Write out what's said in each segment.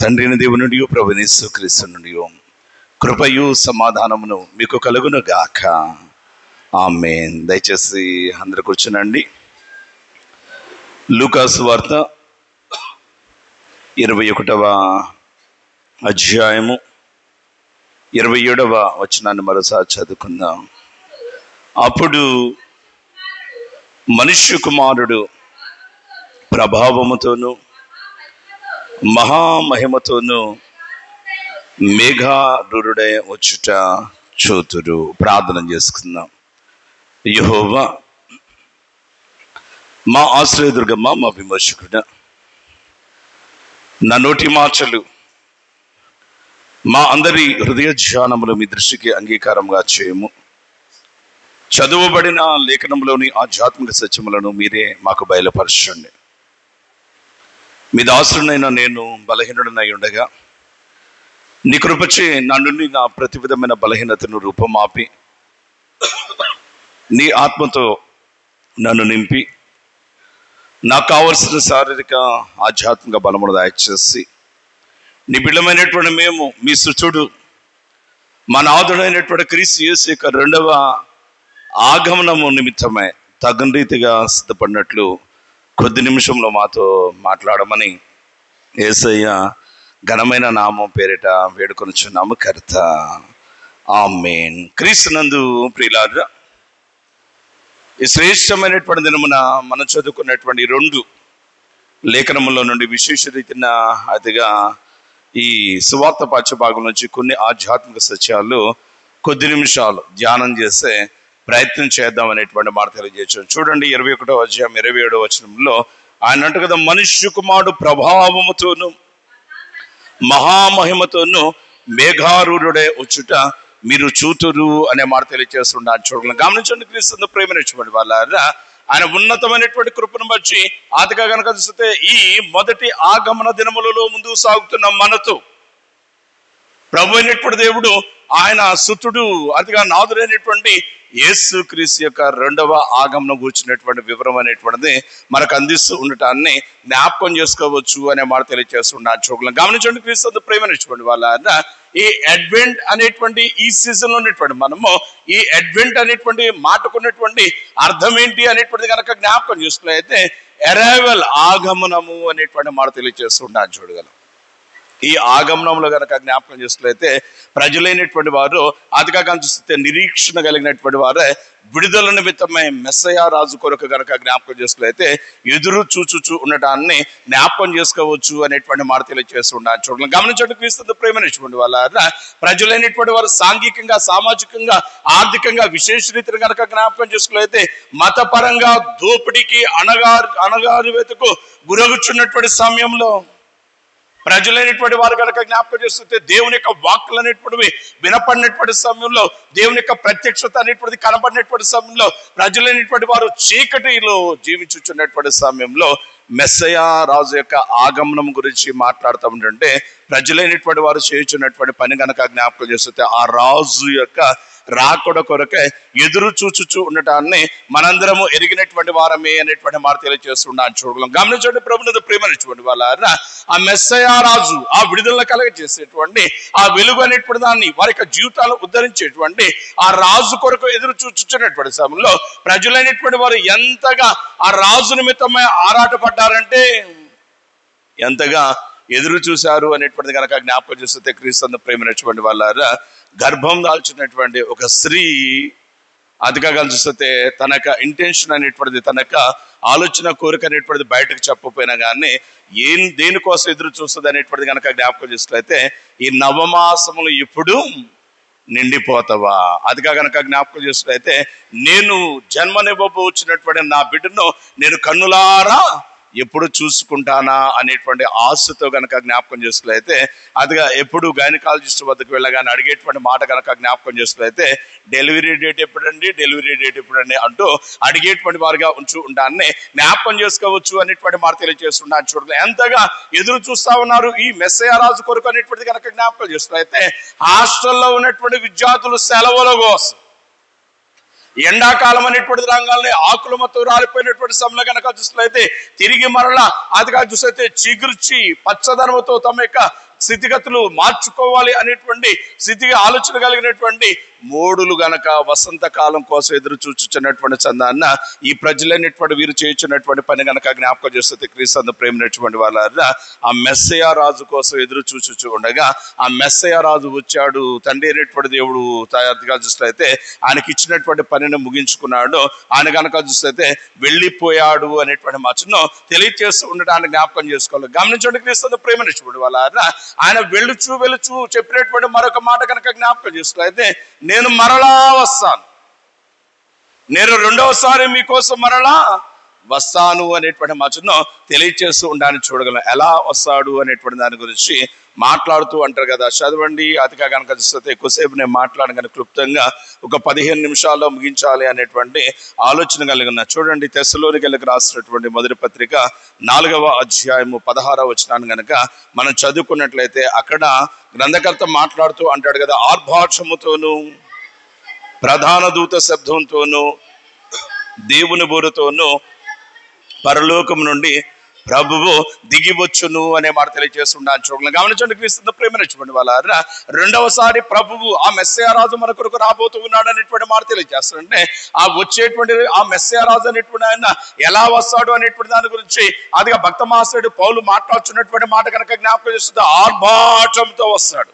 తండ్రిని దేవునుడి ప్రభుని యేసుక్రీస్తు నుండి కృపయు సమాధానమును మీకు కలుగును గాక. ఆమేన్. దయచేసి అందరూ కూర్చునండి. లూకాసు వార్త 21వ అధ్యాయము 27వ వచనాన్ని మరోసారి చదువుకుందాం. అప్పుడు మనుష్య కుమారుడు ప్రభావముతోను మహామహిమతోను మేఘారూఢుడై వచ్చుట చూతురు. ప్రార్థన చేసుకుందాం. యెహోవా మా ఆశ్రయదుర్గమ్మ, మా విమోచకుడ, నా నోటి మాటలు మా అందరి హృదయ ధ్యానములు మీ దృష్టికి అంగీకారంగా చేయము. చదువబడిన లేఖనంలోని ఆధ్యాత్మిక సత్యములను మీరే మాకు బయలుపరచండి. మీ దాసుడినైనా నేను బలహీనుడనై ఉండగా నీ కృపచే నా నుండి నా ప్రతి విధమైన బలహీనతను రూపమాపి నీ ఆత్మతో నన్ను నింపి నాకు కావలసిన శారీరక ఆధ్యాత్మిక బలమును దయచేసి నీ బిడ్డమైనటువంటి మేము మీ సుతుడు మా నాథుడైనటువంటి క్రీస్తు యేసు యొక్క రెండవ ఆగమనము నిమిత్తమై తగిన రీతిగా సిద్ధపడినట్లు కొద్ది నిమిషంలో మాతో మాట్లాడమని యేసయ్య ఘనమైన నామం పేరిట వేడుకొనుచున్నాము కర్త. ఆమేన్. క్రీస్తునందు ప్రియులారా, ఈ శ్రేష్టమైనటువంటి దినమున మనం చదువుకున్నటువంటి 2 లేఖనముల నుండి విశేష రీతిన అతిగా ఈ సువార్త పాఠ్యభాగం నుంచి కొన్ని ఆధ్యాత్మిక సత్యాలు కొద్ది నిమిషాలు ధ్యానం చేసే ప్రయత్నం చేద్దాం అనేటువంటి మాట తెలియజేసాం. చూడండి, 21వ అధ్యాయం 27వ వచనంలో ఆయన అంట కదా, మనుష్య కుమారుడు ప్రభావముతోను మహామహిమతోను మేఘారూఢుడై వచ్చుట మీరు చూతురు అనే మాట తెలియజేస్తున్నాడు. చూడండి, గమనించండి. క్రీస్తు ప్రేమించబడి వాళ్ళారా, ఆయన ఉన్నతమైనటువంటి కృపను బట్టి ఆదిగా కనుక చూస్తే ఈ మొదటి ఆగమన దినములలో ముందుకు సాగుతున్న మనతో ప్రభు అయినటువంటి దేవుడు ఆయన సుతుడు అతిగా నాథుడైనటువంటి యేసు క్రీస్తు యొక్క రెండవ ఆగమనం కూర్చున్నటువంటి వివరం అనేటువంటిది మనకు అందిస్తూ ఉండటాన్ని జ్ఞాపకం చేసుకోవచ్చు అనే మాట తెలియజేస్తున్నాడు. చూడలేం. గమనించండి, క్రీస్తు ప్రేమించబడి వాళ్ళ ఈ అడ్వెంట్ అనేటువంటి ఈ సీజన్ లో ఉన్నటువంటి మనము ఈ అడ్వెంట్ అనేటువంటి మాటకున్నటువంటి అర్థం ఏంటి అనేటువంటిది కనుక జ్ఞాపకం చేసుకున్నైతే అరైవల్, ఆగమనము అనేటువంటి మాట తెలియజేస్తున్నాడు. చూడగలం. ఈ ఆగమనంలో కనుక జ్ఞాపకం చేసుకున్నైతే ప్రజలైనటువంటి వారు అదిగా చూస్తే నిరీక్షణ కలిగినటువంటి వారే విడుదల నిమిత్తమై మెస్సయా రాజు కొరకు కనుక జ్ఞాపకం చేసుకున్నైతే ఎదురు చూచుచూ ఉండటాన్ని జ్ఞాపకం చేసుకోవచ్చు అనేటువంటి మాట తెలియజేస్తున్నాడు. చూడండి, గమనించండి. క్రీస్తు ప్రేమించినటువంటి వాళ్ళ ప్రజలైనటువంటి వారు సాంఘికంగా, సామాజికంగా, ఆర్థికంగా విశేష రీతిని కనుక జ్ఞాపకం చేసుకున్నైతే మతపరంగా దోపిడీకి అణగారివేతకు గురగుచున్నటువంటి సమయంలో ప్రజలైనటువంటి వారు కనుక జ్ఞాపకం చేస్తుంటే దేవుని యొక్క వాక్కులు అనేటువంటివి వినపడినటువంటి సమయంలో, దేవుని యొక్క ప్రత్యక్షత అనేటువంటిది కనబడినటువంటి సమయంలో ప్రజలైనటువంటి వారు చీకటిలో జీవించుచున్నటువంటి సమయంలో మెస్సయా రాజు యొక్క ఆగమనం గురించి మాట్లాడుతూ ఉంటుంటే ప్రజలైనటువంటి వారు చేయుచున్నటువంటి పని కనుక జ్ఞాపకం చేస్తుంటే ఆ రాజు యొక్క రాకడ కొరకే ఎదురు చూచుచూ ఉండటాన్ని మనందరము ఎరిగినటువంటి వారమే అనేటువంటి మాట తెలియజేస్తున్నాను. చూడగలం. గమనించండి, ప్రభునందు ప్రేమించినటువంటి వాళ్ళ ఆ మెస్సయా రాజు ఆ విడుదల కలగజేసేటువంటి ఆ వెలుగు అనేటువంటి దాన్ని వారి యొక్క జీవితాలను ఉద్ధరించేటువంటి ఆ రాజు కొరకు ఎదురు చూచుచున్నటువంటి సమయంలో ప్రజలైనటువంటి వారు ఎంతగా ఆ రాజు నిమిత్తమై ఆరాటపడ్డారంటే ఎంతగా ఎదురు చూశారు అనేటువంటిది కనుక జ్ఞాపకం చేస్తే క్రీస్తు ప్రేమించినటువంటి వాళ్ళ గర్భం దాల్చినటువంటి ఒక స్త్రీ అదిగా చూస్తే తన యొక్క ఇంటెన్షన్ అనేటువంటిది, తన యొక్క ఆలోచన, కోరిక అనేటువంటిది బయటకు చెప్పకపోయినా కానీ దేనికోసం ఎదురు చూస్తుంది అనేటువంటిది కనుక జ్ఞాపకం చేసినట్లయితే ఈ నవమాసములు ఇప్పుడు నిండిపోతావా, అదిగా కనుక జ్ఞాపకం చేసినట్లయితే నేను జన్మనివ్వబోచినటువంటి నా బిడ్డను నేను కన్నులారా ఎప్పుడు చూసుకుంటానా అనేటువంటి ఆశతో కనుక జ్ఞాపకం చేసుకులైతే అదిగా ఎప్పుడు గైనకాలజిస్ట్ వద్దకు వెళ్ళగానే అడిగేటువంటి మాట కనుక జ్ఞాపకం చేసుకులైతే డెలివరీ డేట్ ఎప్పుడండి అంటూ అడిగేటువంటి వారిగా ఉండాన్ని జ్ఞాపకం చేసుకోవచ్చు అనేటువంటి మాట తెలియజేస్తున్నాను. చూడండి, ఎంతగా ఎదురు చూస్తా ఉన్నారు ఈ మెస్సయా రాజు కొరకు అనేటువంటిది కనుక జ్ఞాపకం చేసుకులైతే హాస్టల్లో ఉన్నటువంటి విద్యార్థులు సెలవుల కోసం ఎండాకాలం అనేటువంటి రంగాల్ని ఆకులు మొత్తం రాలిపోయినటువంటి సమయంలో కనుక చూసినట్లయితే తిరిగి మరలా అదిగా చూస్తే చిగుర్చి పచ్చదనముతో తమ యొక్క స్థితిగతులు మార్చుకోవాలి అనేటువంటి స్థితిగా ఆలోచన కలిగినటువంటి మోడులు గనక వసంతకాలం కోసం ఎదురు చూచుచున్నటువంటి చందాన్న ఈ ప్రజలైనటువంటి వీరు చేయించున్నటువంటి పని గనక జ్ఞాపకం చేస్తుంది. క్రీస్తు ప్రేమినటువంటి వాళ్ళ ఆ మెస్సయ రాజు కోసం ఎదురు చూచుచు ఉండగా ఆ మెస్సయ రాజు వచ్చాడు. తండ్రి అయినటువంటి దేవుడు తయారుగా చూస్తే ఆయనకి ఇచ్చినటువంటి పనిని ముగించుకున్నాడు. ఆయన కనుక చూస్తే వెళ్ళిపోయాడు అనేటువంటి మాటను తెలియజేస్తూ ఉండడానికి జ్ఞాపకం చేసుకోవాలి. గమనించండి, క్రీస్తు ప్రేమినటువంటి వాళ్ళ ఆయన వెళుచు చెప్పినటువంటి మరొక మాట కనుక జ్ఞాపకం చేసుకున్నట్లయితే నేను మరలా వస్తాను, నేను రెండవసారి మీకోసం మరలా వస్తాను అనేటువంటి మాటను తెలియచేస్తూ ఉండడానికి చూడగలం. ఎలా వస్తాడు అనేటువంటి దాని గురించి మాట్లాడుతూ అంటారు కదా, చదవండి. అతిగా కనుక చూస్తే ఎక్కువసేపు నేను మాట్లాడను కానీ క్లుప్తంగా ఒక 15 నిమిషాల్లో ముగించాలి అనేటువంటి ఆలోచన కలిగిన. చూడండి, తెస్సలోనికైలకు రాసినటువంటి మొదటి పత్రిక 4వ అధ్యాయము 16వ వచనాన్ని కనుక మనం చదువుకున్నట్లయితే అక్కడ గ్రంథకర్త మాట్లాడుతూ అంటాడు కదా, ఆర్భాషముతోనూ ప్రధాన దూత శబ్దంతోనూ దేవుని బోరుతోనూ పరలోకం నుండి ప్రభువు దిగివచ్చును అనే మాట తెలియజేస్తుండని చూడాలి. గమనించండి, క్రీస్తు ప్రేమించండి వాళ్ళ రెండవసారి ప్రభువు ఆ మెస్సయ రాజు మన కొరకు రాబోతూ ఉన్నాడు అనేటువంటి మాట తెలియజేస్తాడంటే ఆ వచ్చేటువంటి ఆ మెస్సయ రాజు అనేటువంటి ఆయన ఎలా వస్తాడు అనేటువంటి దాని గురించి అదిగా భక్త మాస్టరుడు పౌలు మాట్లాడుతున్నటువంటి మాట కనుక జ్ఞాపకం చేస్తుంది. ఆర్భాటంతో వస్తాడు,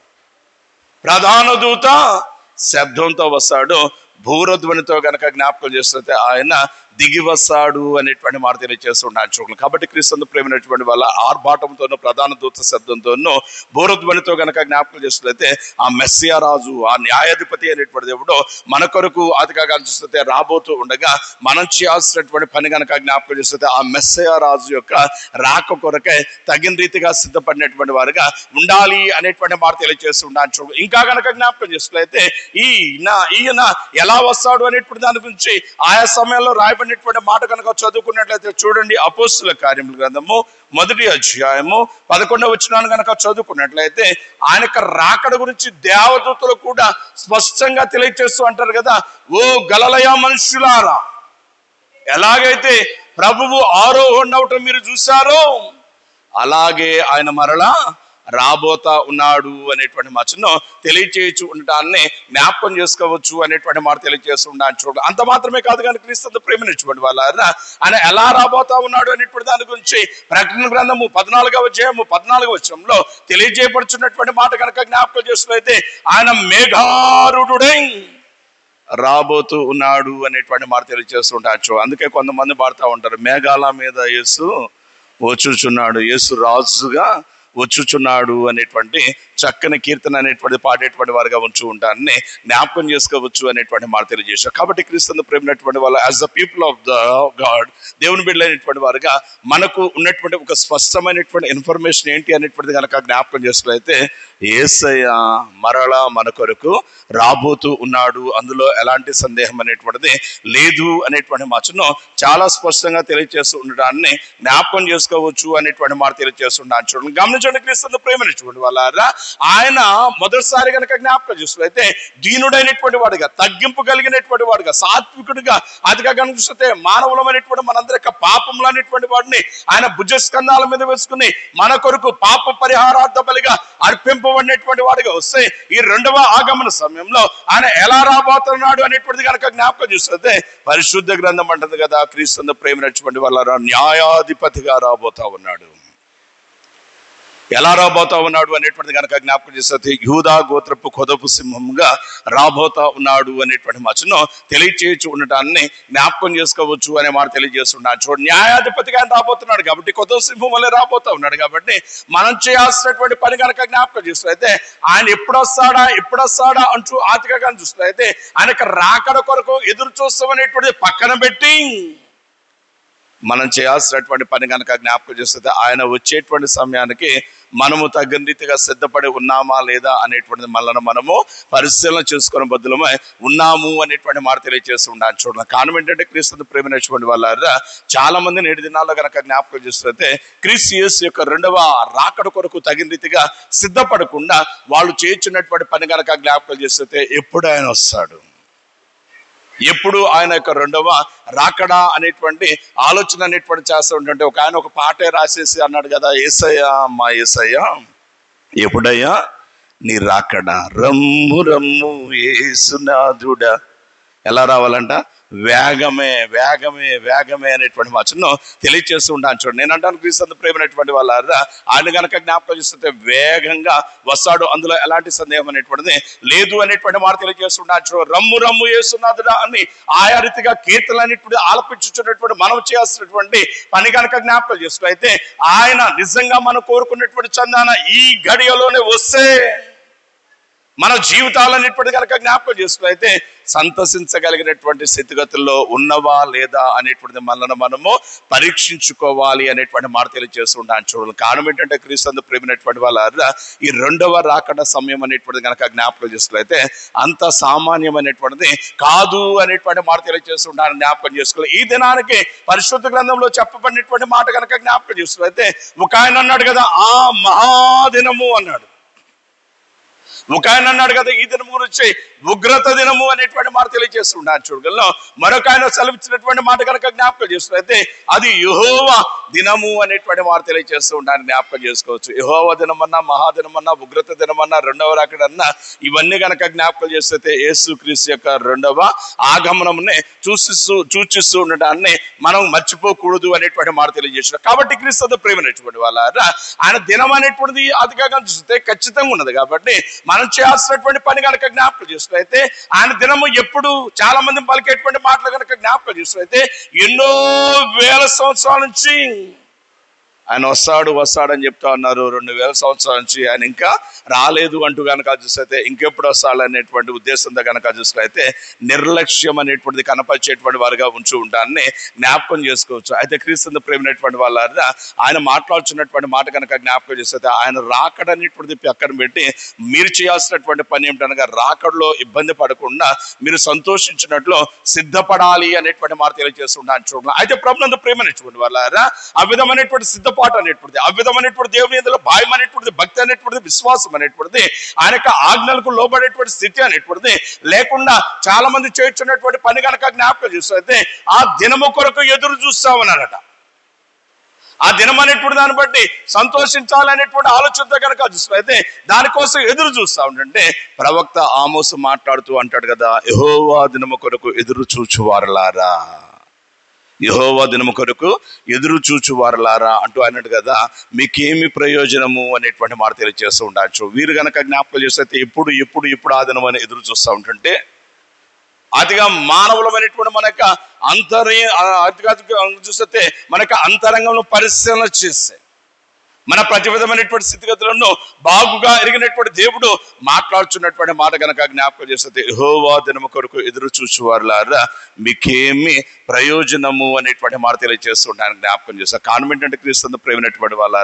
ప్రధాన దూత శబ్దంతో వస్తాడు, భూరధ్వనితో గనక జ్ఞాపకం చేస్తే ఆయన దిగి వస్తాడు అనేటువంటి మాట తెలియజేస్తున్నాను చూడండి. కాబట్టి క్రీస్తు ప్రేమినటువంటి వాళ్ళ ఆర్భాటంతోనూ ప్రధాన దూత శబ్దంతోనూ భూరధ్వనితో గనక జ్ఞాపకం చేసినట్లయితే ఆ మెస్సియా రాజు, ఆ న్యాయాధిపతి అనేటువంటి దేవుడు మన కొరకు అతిగా చూస్తే రాబోతూ ఉండగా మనం చేయాల్సినటువంటి పని గనక జ్ఞాపకం చేస్తే ఆ మెస్సియా రాజు యొక్క రాక కొరకే తగిన రీతిగా సిద్ధపడినటువంటి వారుగా ఉండాలి అనేటువంటి మాట తెలియజేస్తున్నాను చూడండి. ఇంకా గనక జ్ఞాపకం చేసినట్లయితే ఈయన ఎలా వస్తాడు అనేటువంటి దాని గురించి ఆయా సమయంలో రాయబడినటువంటి మాట కనుక చదువుకున్నట్లయితే చూడండి, అపోస్తుల కార్యముల గ్రంథము 1వ అధ్యాయము 11వ వచనాన్ని కనుక చదువుకున్నట్లయితే ఆయన రాకడ గురించి దేవదూతలు కూడా స్పష్టంగా తెలియజేస్తూ అంటారు కదా, ఓ గలిలయ మనుషులారా, ఎలాగైతే ప్రభువు ఆరోహణ అవటం మీరు చూశారో అలాగే ఆయన మరలా రాబోతా ఉన్నాడు అనేటువంటి మాటను తెలియచేయచ్చు ఉండటాన్ని జ్ఞాపకం చేసుకోవచ్చు అనేటువంటి మాట తెలియజేస్తూ ఉండాలని చూడండి. అంత మాత్రమే కాదు కానీ క్రీస్తు ప్రేమించబడి వాళ్ళ ఆయన ఎలా రాబోతా ఉన్నాడు అనేటువంటి దాని గురించి ప్రకటన గ్రంథము 14వ అధ్యాయము 14వ వచనంలో తెలియజేయబడుచున్నటువంటి మాట కనుక జ్ఞాపకం చేస్తున్నైతే ఆయన మేఘారుడై రాబోతూ ఉన్నాడు అనేటువంటి మాట తెలియజేస్తుంటారు. అందుకే కొంతమంది పాడుతూ ఉంటారు, మేఘాల మీద యేసు వచ్చుచున్నాడు, యేసు రాజుగా వచ్చుచున్నాడు అనేటువంటి చక్కని కీర్తన అనేటువంటి పాడేటువంటి వారుగా ఉంచు ఉంటారని జ్ఞాపకం చేసుకోవచ్చు అనేటువంటి మాట తెలియజేశారు. కాబట్టి క్రీస్తును ప్రేమినటువంటి వాళ్ళు as the people of the God, దేవుని బిడ్డలైనటువంటి వారుగా మనకు ఉన్నటువంటి ఒక స్పష్టమైనటువంటి ఇన్ఫర్మేషన్ ఏంటి అనేటువంటిది కనుక జ్ఞాపకం చేసినట్లయితే యేసయ్య మరలా మన కొరకు రాబోతూ ఉన్నాడు, అందులో ఎలాంటి సందేహం అనేటువంటిది లేదు అనేటువంటి మాటను చాలా స్పష్టంగా తెలియజేస్తూ ఉండడాన్ని జ్ఞాపకం చేసుకోవచ్చు అనేటువంటి మాట తెలియజేస్తున్నాను. చూడండి, గమనించండి, క్రీస్తును ప్రేమించండి వాళ్ళ ఆయన మొదటిసారి కనుక జ్ఞాపకం చూస్తే దీనుడైనటువంటి వాడుగా, తగ్గింపు కలిగినటువంటి వాడుగా, సాత్వికుడిగా, అదిగా కనిపిస్తే మానవులమైనటువంటి మనందరి యొక్క పాపములు అనేటువంటి వాడిని ఆయన భుజస్కంధాల మీద వేసుకుని మన కొరకు పాప పరిహారార్థ బలిగా అర్పింపబడినటువంటి వాడిగా వస్తే ఈ రెండవ ఆగమన సమయంలో ఆయన ఎలా రాబోతున్నాడు అనేటువంటిది కనుక జ్ఞాపకం చూస్తే పరిశుద్ధ గ్రంథం అంటుంది కదా, క్రీస్తును ప్రేమించబడి వాళ్ళ న్యాయాధిపతిగా రాబోతా ఉన్నాడు. ఎలా రాబోతా ఉన్నాడు అనేటువంటి కనుక జ్ఞాపకం చేస్తే యూదా గోత్రపు కొదపు సింహంగా రాబోతా ఉన్నాడు అనేటువంటి మాటను తెలియచేయచ్చు ఉండటాన్ని జ్ఞాపకం చేసుకోవచ్చు అనే మాట తెలియజేస్తున్నాడు. చూడండి, న్యాయాధిపతిగా ఆయన రాబోతున్నాడు కాబట్టి కొదపు సింహం వల్లే రాబోతా ఉన్నాడు కాబట్టి మనం చేయాల్సినటువంటి పని కనుక జ్ఞాపకం చేస్తే ఆయన ఎప్పుడు వస్తాడా అంటూ ఆతిగా చూస్తే ఆయనకు రాకడ కొరకు ఎదురు చూస్తామనేటువంటిది పక్కన పెట్టి మనం చేయాల్సినటువంటి పని కనుక జ్ఞాపకం చేస్తే ఆయన వచ్చేటువంటి సమయానికి మనము తగిన రీతిగా సిద్ధపడి ఉన్నామా లేదా అనేటువంటిది మళ్ళీ మనము పరిశీలన చేసుకునే బదులమై ఉన్నాము అనేటువంటి మాట తెలియజేస్తూ ఉండాలి. చూడండి, కారణం ఏంటంటే క్రీస్తును ప్రేమించినటువంటి వాళ్ళ చాలా మంది నేటి దినాల్లో కనుక జ్ఞాపకం చేస్తే క్రీస్తు యేసు యొక్క రెండవ రాకడ కొరకు తగిన రీతిగా సిద్ధపడకుండా వాళ్ళు చేయించినటువంటి పని కనుక జ్ఞాపకం చేస్తే ఎప్పుడు ఆయన వస్తాడు, ఎప్పుడు ఆయన యొక్క రెండవ రాకడా అనేటువంటి ఆలోచన అనేటువంటి చేస్తూ ఉంటుంటే ఒక ఆయన ఒక పాటే రాసేసి అన్నాడు కదా, యేసయ్యా మా యేసయ్యా ఎప్పుడయ్యా నీ రాకడా, రమ్ము రమ్ము యేసునాథుడా. ఎలా రావాలంట? వేగమే వేగమే వేగమే అనేటువంటి వచనం తెలియచేస్తూ ఉంటాను. చూడండి, నేను అంటాను క్రీస్తు ప్రేమైనటువంటి వాళ్ళ ఆయన కనుక జ్ఞాపకం చేస్తుంటే వేగంగా వస్తాడు, అందులో ఎలాంటి సందేహం అనేటువంటిది లేదు అనేటువంటి మాట తెలియజేస్తున్నాను. చూడండి, రమ్ము రమ్ము యేసునాథుడా అని ఆయా రీతిగా కీర్తనలు అనేటువంటి ఆలపించుతున్నటువంటి మనం చేస్తున్నటువంటి పని కనుక జ్ఞాపకం చేస్తూ అయితే ఆయన నిజంగా మనం కోరుకున్నటువంటి చందాన ఈ గడియలోనే వస్తే మన జీవితాలన్నిటి కనుక జ్ఞాపకం చేసుకుని సంతసించగలిగినటువంటి స్థితిగతుల్లో ఉన్నవా లేదా అనేటువంటిది మనల్ని మనము పరీక్షించుకోవాలి అనేటువంటి మాట తెలియజేస్తుంటాను. చూడాలి, కారణం ఏంటంటే క్రీస్తు ప్రేమైనటువంటి వాళ్ళ ఈ రెండవ రాకడ సమయం అనేటువంటిది కనుక జ్ఞాపకం చేసుకుని అంత సామాన్యమైనటువంటిది కాదు అనేటువంటి మాట తెలియజేస్తుంటాను. జ్ఞాపకం చేసుకోవాలి, ఈ దినానికి పరిశుద్ధ గ్రంథంలో చెప్పబడినటువంటి మాట కనుక జ్ఞాపకం చేసుకుని ఒక ఆయన అన్నాడు కదా, ఆ మహాదినము అన్నాడు. ఒక ఆయన అన్నాడు కదా, ఈ దినము గురించి ఉగ్రత దినము అనేటువంటి మాట తెలియజేస్తున్నాను. చూడగలను మరొక ఆయన సెలవిచ్చినటువంటి మాట కనుక జ్ఞాపకం చేస్తున్నైతే అది యెహోవా దినము అనేటువంటి మాట తెలియజేస్తూ ఉంటాను. జ్ఞాపకం చేసుకోవచ్చు, యెహోవా దినమన్నా, మహాదినమన్నా, ఉగ్రత దినమన్నా, రెండవ రాకడన్నా ఇవన్నీ కనుక జ్ఞాపకం చేస్తే యేసుక్రీస్తు యొక్క రెండవ ఆగమనమునే సూచిస్తూ ఉండడాన్ని మనం మర్చిపోకూడదు అనేటువంటి మాట తెలియజేస్తున్నారు. కాబట్టి క్రీస్తు ప్రేమైనటువంటి వాళ్ళ ఆయన దినం అనేటువంటిది అతిగా చూస్తే ఖచ్చితంగా ఉన్నది. కాబట్టి మనం చేయాల్సినటువంటి పని కనుక జ్ఞాపకం చేస్తున్నైతే ఆయన దినము ఎప్పుడు చాలా మంది పలికేటువంటి మాటలు కనుక జ్ఞాపకం చేస్తున్నైతే ఎన్నో వేల సంవత్సరాల నుంచి ఆయన వస్తాడని చెప్తా ఉన్నారు. 2000 సంవత్సరాల నుంచి ఆయన ఇంకా రాలేదు అంటూ కనుక చూస్తే ఇంకెప్పుడు వస్తాడు అనేటువంటి ఉద్దేశంతో కనుక చూస్తే నిర్లక్ష్యం అనేటువంటిది కనపరిచేటువంటి వారుగా ఉంటూ ఉంటానని జ్ఞాపకం చేసుకోవచ్చు. అయితే క్రీస్తు ప్రేమైనటువంటి వాళ్ళ ఆయన మాట్లాడుతున్నటువంటి మాట కనుక జ్ఞాపకం చేస్తే ఆయన రాకడనేటువంటిది పక్కన పెట్టి మీరు చేయాల్సినటువంటి పని ఏమిటనగా రాకడలో ఇబ్బంది పడకుండా మీరు సంతోషించినట్లు సిద్ధపడాలి అనేటువంటి మాట తెలియజేస్తున్నాను. చూడాలి, అయితే ప్రభునందు ప్రేమైనటువంటి వాళ్ళ ఆ విధమైనటువంటి సిద్ధపాటు అనేటువంటిది, ఆ విధమైనటువంటి దేవుని యందు భయం అనేటువంటిది, భక్తి అనేటువంటిది, విశ్వాసం అనేటువంటిది, ఆయన యొక్క ఆజ్ఞలకు లోబడేటువంటి స్థితి అనేటువంటిది లేకుండా చాలా మంది చేస్తున్నటువంటి పని కనుక జ్ఞాపకం చేస్తే ఆ దినము కొరకు ఎదురు చూస్తా ఉన్నారట. ఆ దినం అనేటువంటి దాన్ని బట్టి సంతోషించాలనేటువంటి ఆలోచనతో కనుక చూస్తే దానికోసం ఎదురు చూస్తా ఉంటుంటే ప్రవక్త ఆమోసు మాట్లాడుతూ అంటాడు కదా, యెహోవా దినము కొరకు ఎదురు చూచువారలారా, యెహోవా దినము కొరకు ఎదురు చూచువారలారా అంటూ అన్నాడు కదా, మీకేమి ప్రయోజనము అనేటువంటి మాట తెలియజేస్తూ ఉండొచ్చు. వీరు కనుక జ్ఞాపకం చేస్తే ఎప్పుడు ఆ దినం అని ఎదురు చూస్తూ ఉంటుంటే అతిగా మానవులమైనటువంటి మన యొక్క అతిగా చూస్తే మన యొక్క అంతరంగంలో పరిశీలన చేస్తే మన ప్రతి విధమైనటువంటి స్థితిగతులను బాగుగా ఎరిగినటువంటి దేవుడు మాట్లాడుచున్నటువంటి మాట కనుక జ్ఞాపకం చేస్తే యెహోవా దినము కొరకు ఎదురు చూచువారులారా మీకేమి ప్రయోజనము అనేటువంటి మాట తెలియజేస్తుంటాను. జ్ఞాపకం చేస్తారు. కారణం ఏంటంటే క్రీస్తు ప్రేమైనటువంటి వాళ్ళ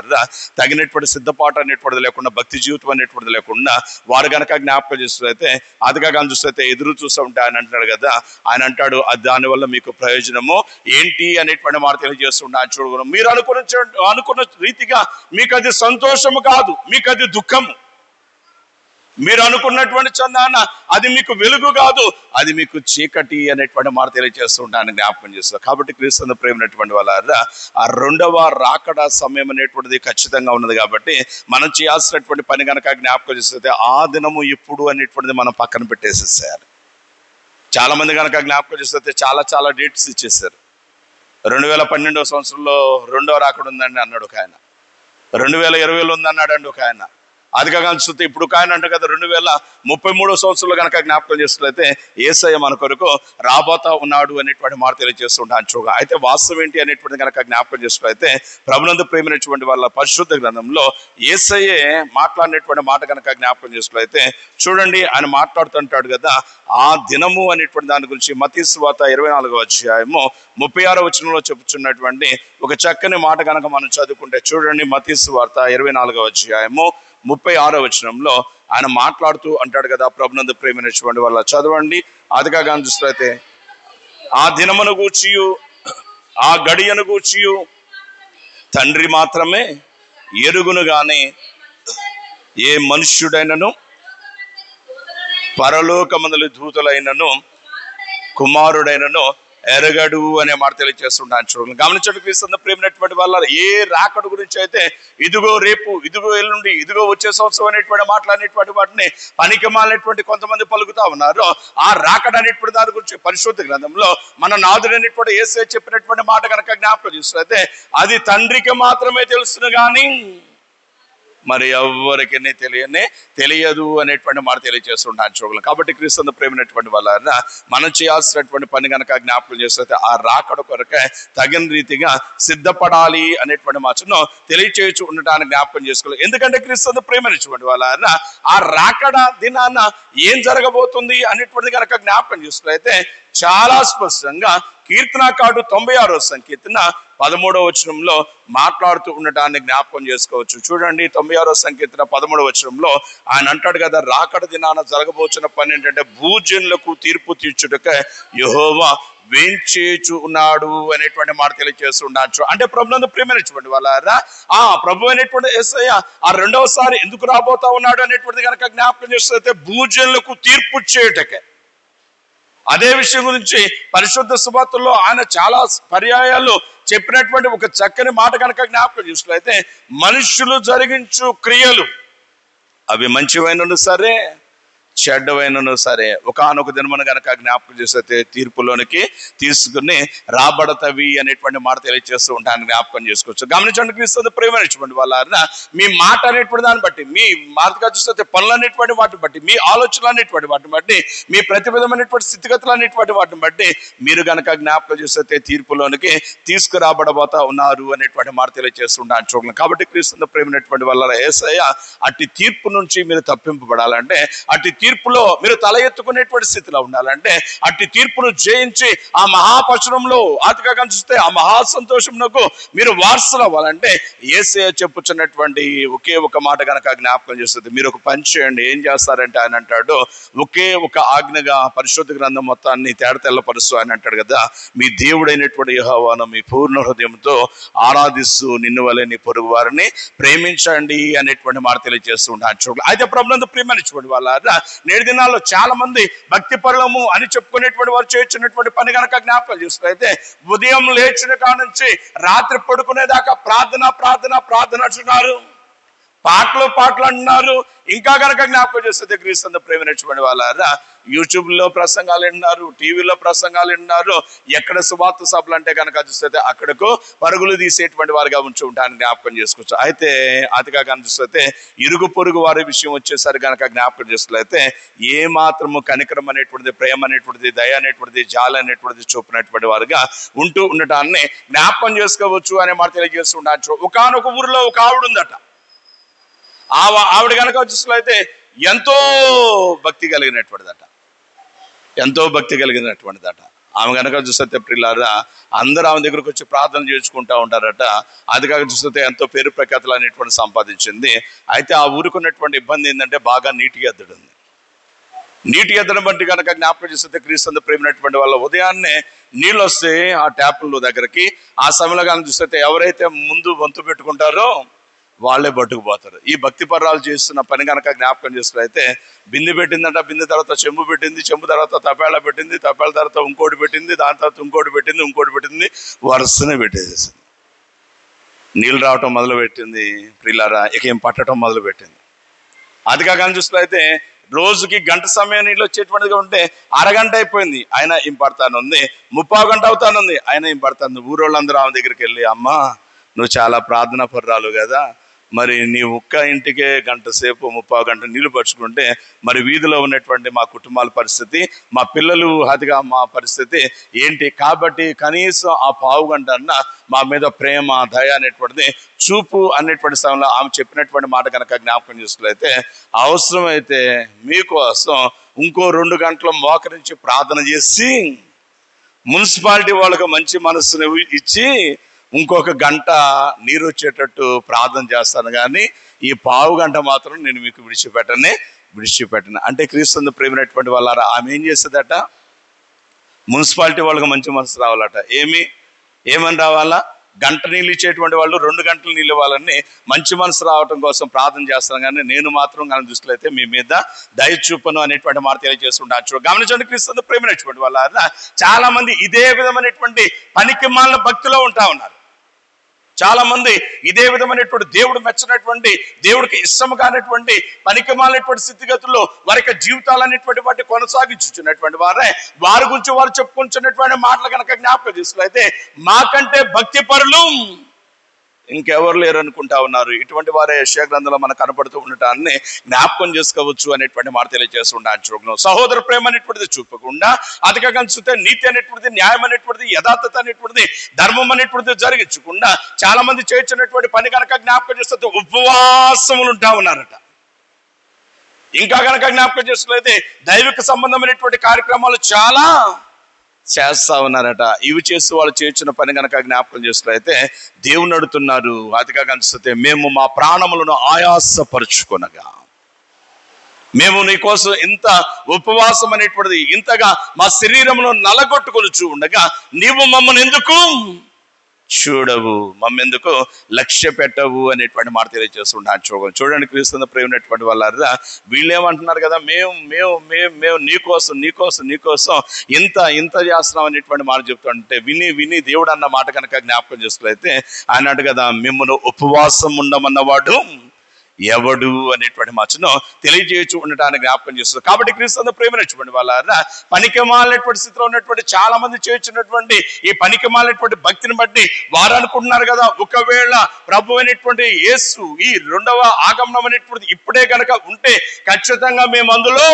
తగినటువంటి సిద్ధపాటు అనేటువంటిది లేకుండా, భక్తి జీవితం అనేటువంటిది లేకుండా వారు కనుక జ్ఞాపకం చేస్తే అదిగా కానీ చూస్తే ఎదురు చూస్తూ ఉంటే ఆయన అంటాడు కదా, ఆయన అంటాడు దానివల్ల మీకు ప్రయోజనము ఏంటి అనేటువంటి మాట తెలియజేస్తుంటాను. చూడగలం, మీరు అనుకున్న రీతిగా మీకు అది సంతోషము కాదు, మీకు అది దుఃఖము. మీరు అనుకున్నటువంటి చందాన అది మీకు వెలుగు కాదు, అది మీకు చీకటి అనేటువంటి మాట తెలియజేస్తుంటాను. జ్ఞాపకం చేస్తారు. కాబట్టి క్రీస్తు ప్రేమైనటువంటి వాళ్ళ ఆ రెండవ రాకడ సమయం అనేటువంటిది ఖచ్చితంగా ఉన్నది. కాబట్టి మనం చేయాల్సినటువంటి పని కనుక జ్ఞాపకం చేస్తే ఆ దినము ఎప్పుడు అనేటువంటిది మనం పక్కన పెట్టేసేసారు. చాలా మంది కనుక జ్ఞాపకం చేస్తే చాలా డేట్స్ ఇచ్చేసారు. 2012 సంవత్సరంలో రెండవ రాకడ ఉందండి అన్నాడు ఒక ఆయన, 2020లో ఉందన్నాడండి ఒక ఆయన. అదిగా చూస్తే ఇప్పుడు ఒక ఆయన అంటే కదా 2033 సంవత్సరంలో కనుక జ్ఞాపకం చేస్తున్నట్లయితే యేసయ్య మన కొరకు రాబోతా ఉన్నాడు అనేటువంటి మాట తెలియజేస్తుంటాను. చూడ, అయితే వాస్తవం ఏంటి అనేటువంటి కనుక జ్ఞాపకం చేస్తున్నట్లయితే ప్రభునందు ప్రేమైనటువంటి వాళ్ళ పరిశుద్ధ గ్రంథంలో యేసయ్యే మాట్లాడినటువంటి మాట కనుక జ్ఞాపకం చేస్తున్నట్లయితే చూడండి, ఆయన మాట్లాడుతుంటాడు కదా ఆ దినము అనేటువంటి దాని గురించి. మత్తయి సువార్త 24వ అధ్యాయము 36వ వచనంలో చెప్పుచున్నటువంటి ఒక చక్కని మాట కనుక మనం చదువుకుంటే చూడండి, మత్తయి సువార్త 24వ అధ్యాయము 36వ వచనంలో ఆయన మాట్లాడుతూ అంటాడు కదా, ప్రభునందు ప్రేమైనటువంటి వాళ్ళ చదవండి. అదిగా కానీ చూస్తే ఆ దినమును గూర్చియు ఆ గడియను గూర్చియు తండ్రి మాత్రమే ఎరుగును గాని ఏ మనుష్యుడైనను పరలోకమందలి దూతలైనను కుమారుడైనను ఎరగడు అనే మాట తెలియజేస్తుంటాను. చూడండి, గమనించండి క్రీస్తు ప్రేమైనటువంటి వాళ్ళ ఏ రాకడ గురించి అయితే ఇదిగో రేపు, ఇదిగో ఎల్లుండి, ఇదిగో వచ్చే సంవత్సరం అనేటువంటి మాటలు అనేటువంటి వాటిని పనికిమాలినటువంటి కొంతమంది పలుకుతా ఉన్నారు. ఆ రాకడ అనేటువంటి దాని గురించి పరిశుద్ధ గ్రంథంలో మన నాథుడైనటువంటి యేసయ్య చెప్పినటువంటి మాట కనుక జ్ఞాపకం చేస్తే అది తండ్రికి మాత్రమే తెలుసును కానీ మరి ఎవరికి తెలియదు అనేటువంటి మాట తెలియజేస్తుంటాను. చూడాలి కాబట్టి క్రీస్తు ప్రేమైనటువంటి వాళ్ళ మనం చేయాల్సినటువంటి పని కనుక జ్ఞాపకం చేస్తే ఆ రాకడ కొరకే తగిన రీతిగా సిద్ధపడాలి అనేటువంటి మాటను తెలియచేయచ్చు ఉండటానికి జ్ఞాపకం చేసుకోవాలి. ఎందుకంటే క్రీస్తు ప్రేమైనటువంటి వాళ్ళ ఆ రాకడ దినాన ఏం జరగబోతుంది అనేటువంటిది కనుక జ్ఞాపకం చేసుకున్నైతే చాలా స్పష్టంగా కీర్తనకారుడు 96వ సంకీర్తన 13వ వచనంలో మాట్లాడుతూ ఉండటాన్ని జ్ఞాపకం చేసుకోవచ్చు. చూడండి, 96వ సంకీర్తన 13వ వచనంలో ఆయన అంటాడు కదా, రాకడ దినాన జరగబోతున్న పని ఏంటంటే భూజనులకు తీర్పు తీర్చుటకే యెహోవా వేంచేచు ఉన్నాడు అనేటువంటి మాట తెలియజేస్తున్నాడు. అంటే ప్రభునందు ప్రేమైనటువంటి వాళ్ళారా ఆ ప్రభు అయినటువంటి యేసయ్య ఆ రెండవసారి ఎందుకు రాబోతా ఉన్నాడు అనేటువంటిది కనుక జ్ఞాపకం చేస్తే భూజనులకు తీర్పు చేయుటకే. అదే విషయం గురించి పరిశుద్ధ సువార్తల్లో ఆయన చాలా పర్యాయాలు చెప్పినటువంటి ఒక చక్కని మాట కనుక జ్ఞాపకం చూసినట్లయితే మనుషులు జరిగించు క్రియలు అవి మంచివైనను సరే చెడ్డవైనను సరే ఒకానొక దినమున గనక జ్ఞాపకం చేస్తే తీర్పులోనికి తీసుకుని రాబడతవి అనేటువంటి మాట తెలియజేస్తూ ఉంటాను. జ్ఞాపకం చేసుకోవచ్చు. గమనించండి క్రీస్తు ప్రేమైనటువంటి వాళ్ళ మీ మాట అనేటువంటి దాన్ని బట్టి, మీ మార్గంగా చూస్తే పనులు అనేటువంటి వాటిని బట్టి, మీ ఆలోచనలు అనేటువంటి వాటిని బట్టి, మీ ప్రతివిధమైనటువంటి స్థితిగతులు అనేటువంటి వాటిని బట్టి మీరు గనక జ్ఞాపకం చేస్తే తీర్పులోనికి తీసుకురాబడబోతా ఉన్నారు అనేటువంటి మాట తెలియజేస్తుంటాను. చూడండి, కాబట్టి క్రీస్తు ప్రేమైనటువంటి వాళ్ళ యేసయ్య అట్టి తీర్పు నుంచి మీరు తప్పింపబడాలంటే, అట్టి తీర్పులో మీరు తల ఎత్తుకునేటువంటి స్థితిలో ఉండాలంటే, అట్టి తీర్పును జయించి ఆ మహాపచనంలో ఆతిగా చూస్తే ఆ మహా సంతోషంకు మీరు వారసులు అవ్వాలంటే యేసయ్య చెప్పుచున్నటువంటి ఒకే ఒక మాట కనుక జ్ఞాపకం చేస్తుంది. మీరు ఒక పని చేయండి. ఏం చేస్తారంటే ఆయన అంటాడు, ఒకే ఒక ఆజ్ఞగా పరిశుద్ధ గ్రంథం మొత్తాన్ని తెల్లపరుస్తూ ఆయన అంటాడు కదా, మీ దేవుడైనటువంటి యెహోవాను మీ పూర్ణ హృదయంతో ఆరాధిస్తూ నిన్ను వలె నీ పొరుగు వారిని ప్రేమించండి అనేటువంటి మాట తెలియజేస్తూ ఉంటాను. అయితే ప్రభునందు ప్రేమించుకోండి వాళ్ళ నేటి దినాల్లో చాలా మంది భక్తి పరులము అని చెప్పుకునేటువంటి వారు చేస్తున్నటువంటి పని కనుక జ్ఞాపకం చూస్తే ఉదయం లేచిన కాడ నుంచి రాత్రి పడుకునేదాకా ప్రార్థన అంటున్నారు, పాటలు అంటున్నారు. ఇంకా కనుక జ్ఞాపకం చేస్తే క్రీస్తు ప్రేమించుకునే వాళ్ళ యూట్యూబ్లో ప్రసంగాలు వింటున్నారు, టీవీలో ప్రసంగాలు వింటున్నారు. ఎక్కడ సువార్త సభలు అంటే కనుక చూస్తే అక్కడకు పరుగులు తీసేటువంటి వారిగా ఉంచి ఉంటాను జ్ఞాపకం చేసుకోవచ్చు. అయితే అతిగా కనిపిస్తే ఇరుగు పొరుగు వారి విషయం వచ్చేసరి కనుక జ్ఞాపకం చేసినట్లయితే ఏ మాత్రము కనికరం అనేటువంటిది, ప్రేమ అనేటువంటిది, దయ అనేటువంటిది, జాలి అనేటువంటిది చూపినటువంటి వారుగా ఉంటూ ఉండటాన్ని జ్ఞాపకం చేసుకోవచ్చు అనే మాట తెలియజేస్తుంటాను. ఒకానొక ఊరిలో ఒక ఆవిడ ఉందట. ఆవిడ కనుక చూసినట్లయితే ఎంతో భక్తి కలిగినటువంటిదట. ఆమె కనుక చూస్తే ప్రియులారా అందరూ ఆమె దగ్గరకు వచ్చి ప్రార్థన చేసుకుంటూ ఉంటారట. అది కాక చూస్తే ఎంతో పేరు ప్రఖ్యాతులు అనేటువంటి సంపాదించింది. అయితే ఆ ఊరికి ఉన్నటువంటి ఇబ్బంది ఏంటంటే బాగా నీటి ఎద్దడు ఉంది. నీటి ఎద్దడం బట్టి కనుక జ్ఞాపకం చేస్తే క్రీస్తు ప్రేమైనటువంటి వాళ్ళ ఉదయాన్నే నీళ్ళు వస్తే ఆ ట్యాపుల దగ్గరికి ఆ సమయంలో కనుక చూస్తే ఎవరైతే ముందు వంతు పెట్టుకుంటారో వాళ్ళే పట్టుకుపోతారు. ఈ భక్తి పర్రాలు చేస్తున్న పని కనుక జ్ఞాపకం చేసుకున్నైతే బిందె పెట్టిందంట, బిందె తర్వాత చెంబు పెట్టింది, చెంబు తర్వాత తపేళ పెట్టింది, తపేళ తర్వాత ఇంకోటి పెట్టింది, దాని తర్వాత ఇంకోటి పెట్టింది, వరుసనే పెట్టేసేసింది. నీళ్ళు రావటం మొదలు పెట్టింది ప్రియులారా, ఇక ఏం పట్టడం మొదలు పెట్టింది. అది కాక చూసినట్లయితే రోజుకి గంట సమయం నీళ్ళు వచ్చేటువంటిగా ఉంటే అరగంట అయిపోయింది, ఆయన ఏం పడతానుంది. 30 గంట అవుతానుంది, ఆయన ఏం పడతాను. ఊరోళ్ళందరూ ఆమె దగ్గరికి వెళ్ళి, అమ్మా నువ్వు చాలా ప్రార్థన పర్రాలు కదా, మరి నీ ఒక్క ఇంటికే గంట సేపు 30 గంట నీళ్లు పరుచుకుంటే మరి వీధిలో ఉన్నటువంటి మా కుటుంబాల పరిస్థితి, మా పిల్లలు అదిగా మా పరిస్థితి ఏంటి? కాబట్టి కనీసం ఆ 15 గంట అన్నా మా మీద ప్రేమ దయ అనేటువంటిది చూపు అనేటువంటి సమయంలో ఆమె చెప్పినటువంటి మాట కనుక జ్ఞాపకం చేసుకున్నట్లయితే అవసరమైతే మీకోసం ఇంకో 2 గంటలు మోకరించి ప్రార్థన చేసి మున్సిపాలిటీ వాళ్ళకు మంచి మనస్సును ఇచ్చి ఇంకొక గంట నీరు వచ్చేటట్టు ప్రార్థన చేస్తాను, కానీ ఈ 15 గంట మాత్రం నేను మీకు విడిచిపెట్టను. అంటే క్రీస్తు ప్రేమైనటువంటి వాళ్ళ ఆమె ఏం చేస్తుందట, మున్సిపాలిటీ వాళ్ళకి మంచి మనసు రావాలట. ఏమని రావాలా? గంట నీళ్ళు ఇచ్చేటువంటి వాళ్ళు 2 గంటలు నీళ్ళు ఇవ్వాలని మంచి మనసు రావడం కోసం ప్రార్థన చేస్తాను, కానీ నేను మాత్రం మన దృష్టిలో అయితే మీ మీద దయ చూపను అనేటువంటి మాట తెలియజేస్తుంటాను. గమనించండి, క్రీస్తు ప్రేమించినటువంటి వాళ్ళ చాలా మంది ఇదే విధమైనటువంటి పనికి మాలిన భక్తిలో ఉంటా ఉన్నారు. చాలా మంది ఇదే విధమైనటువంటి దేవుడు మెచ్చినటువంటి, దేవుడికి ఇష్టం కానటువంటి పనికి మాలినటువంటి స్థితిగతుల్లో వారి యొక్క జీవితాలు అనేటువంటి వాటిని కొనసాగించున్నటువంటి వారి గురించి వారు చెప్పుకుంటున్నటువంటి మాటలు కనుక జ్ఞాపకం తీసుకున్నట్లయితే మాకంటే భక్తి పరులు ఇంకెవరు లేరు అనుకుంటా ఉన్నారు. ఇటువంటి వారే యెషయా గ్రంథంలో మనకు కనపడుతూ ఉండటాన్ని జ్ఞాపకం చేసుకోవచ్చు అనేటువంటి మాట తెలియజేస్తుంటాను. సహోదర ప్రేమ అనేటువంటిది చూపకుండా అధిక కంచితే నీతి అనేటువంటిది, న్యాయం అనేటువంటిది, యథార్థత అనేటువంటిది, ధర్మం అనేటువంటిది జరిగించకుండా చాలా మంది చేయించినటువంటి పని కనుక జ్ఞాపకం చేస్తే ఉపవాసములు ఉంటా ఉన్నారట. ఇంకా కనుక జ్ఞాపకం చేసినట్లయితే దైవిక సంబంధమైనటువంటి కార్యక్రమాలు చాలా చేస్తా ఉన్నారట. ఇవి చేసి వాళ్ళు చేర్చిన పని కనుక జ్ఞాపకం చేసినట్లయితే దేవుని అడుగుతున్నారు, అతిగా కనిపిస్తే మేము మా ప్రాణములను ఆయాసపరుచుకొనగా, మేము నీకోసం ఇంత ఉపవాసం అనేటువంటిది ఇంతగా మా శరీరమును నలగొట్టుకొనుచు ఉండగా నీవు మమ్మల్ని ఎందుకు చూడవు, మమ్మెందుకు లక్ష్య పెట్టవు అనేటువంటి మాట తెలియజేస్తున్నాను. చూడండి, క్రీస్తు ప్రేమైనటువంటి వాళ్ళ వీళ్ళేమంటున్నారు కదా, మేము నీకోసం ఇంత చేస్తున్నాం అనేటువంటి మాట చెప్తుంటే విని దేవుడు అన్న మాట కనుక జ్ఞాపకం చేసుకున్నట్లయితే ఆయన అటు కదా, మిమ్మల్ని ఉపవాసం ఉండమన్నవాడు ఎవడు అనేటువంటి మాటను తెలియజేయచ్చు ఉండటానికి జ్ఞాపకం చేస్తుంది. కాబట్టి క్రీస్తు ప్రేమించబడి వాళ్ళ పనికి మాలినటువంటి స్థితిలో ఉన్నటువంటి చాలా మంది చేర్చినటువంటి ఈ పనికి మాలినటువంటి భక్తిని బట్టి వారు అనుకుంటున్నారు కదా, ఒకవేళ ప్రభు అయినటువంటి యేసు ఈ 2వ ఆగమనం అనేటువంటిది ఇప్పుడే కనుక ఉంటే ఖచ్చితంగా మేము అందులో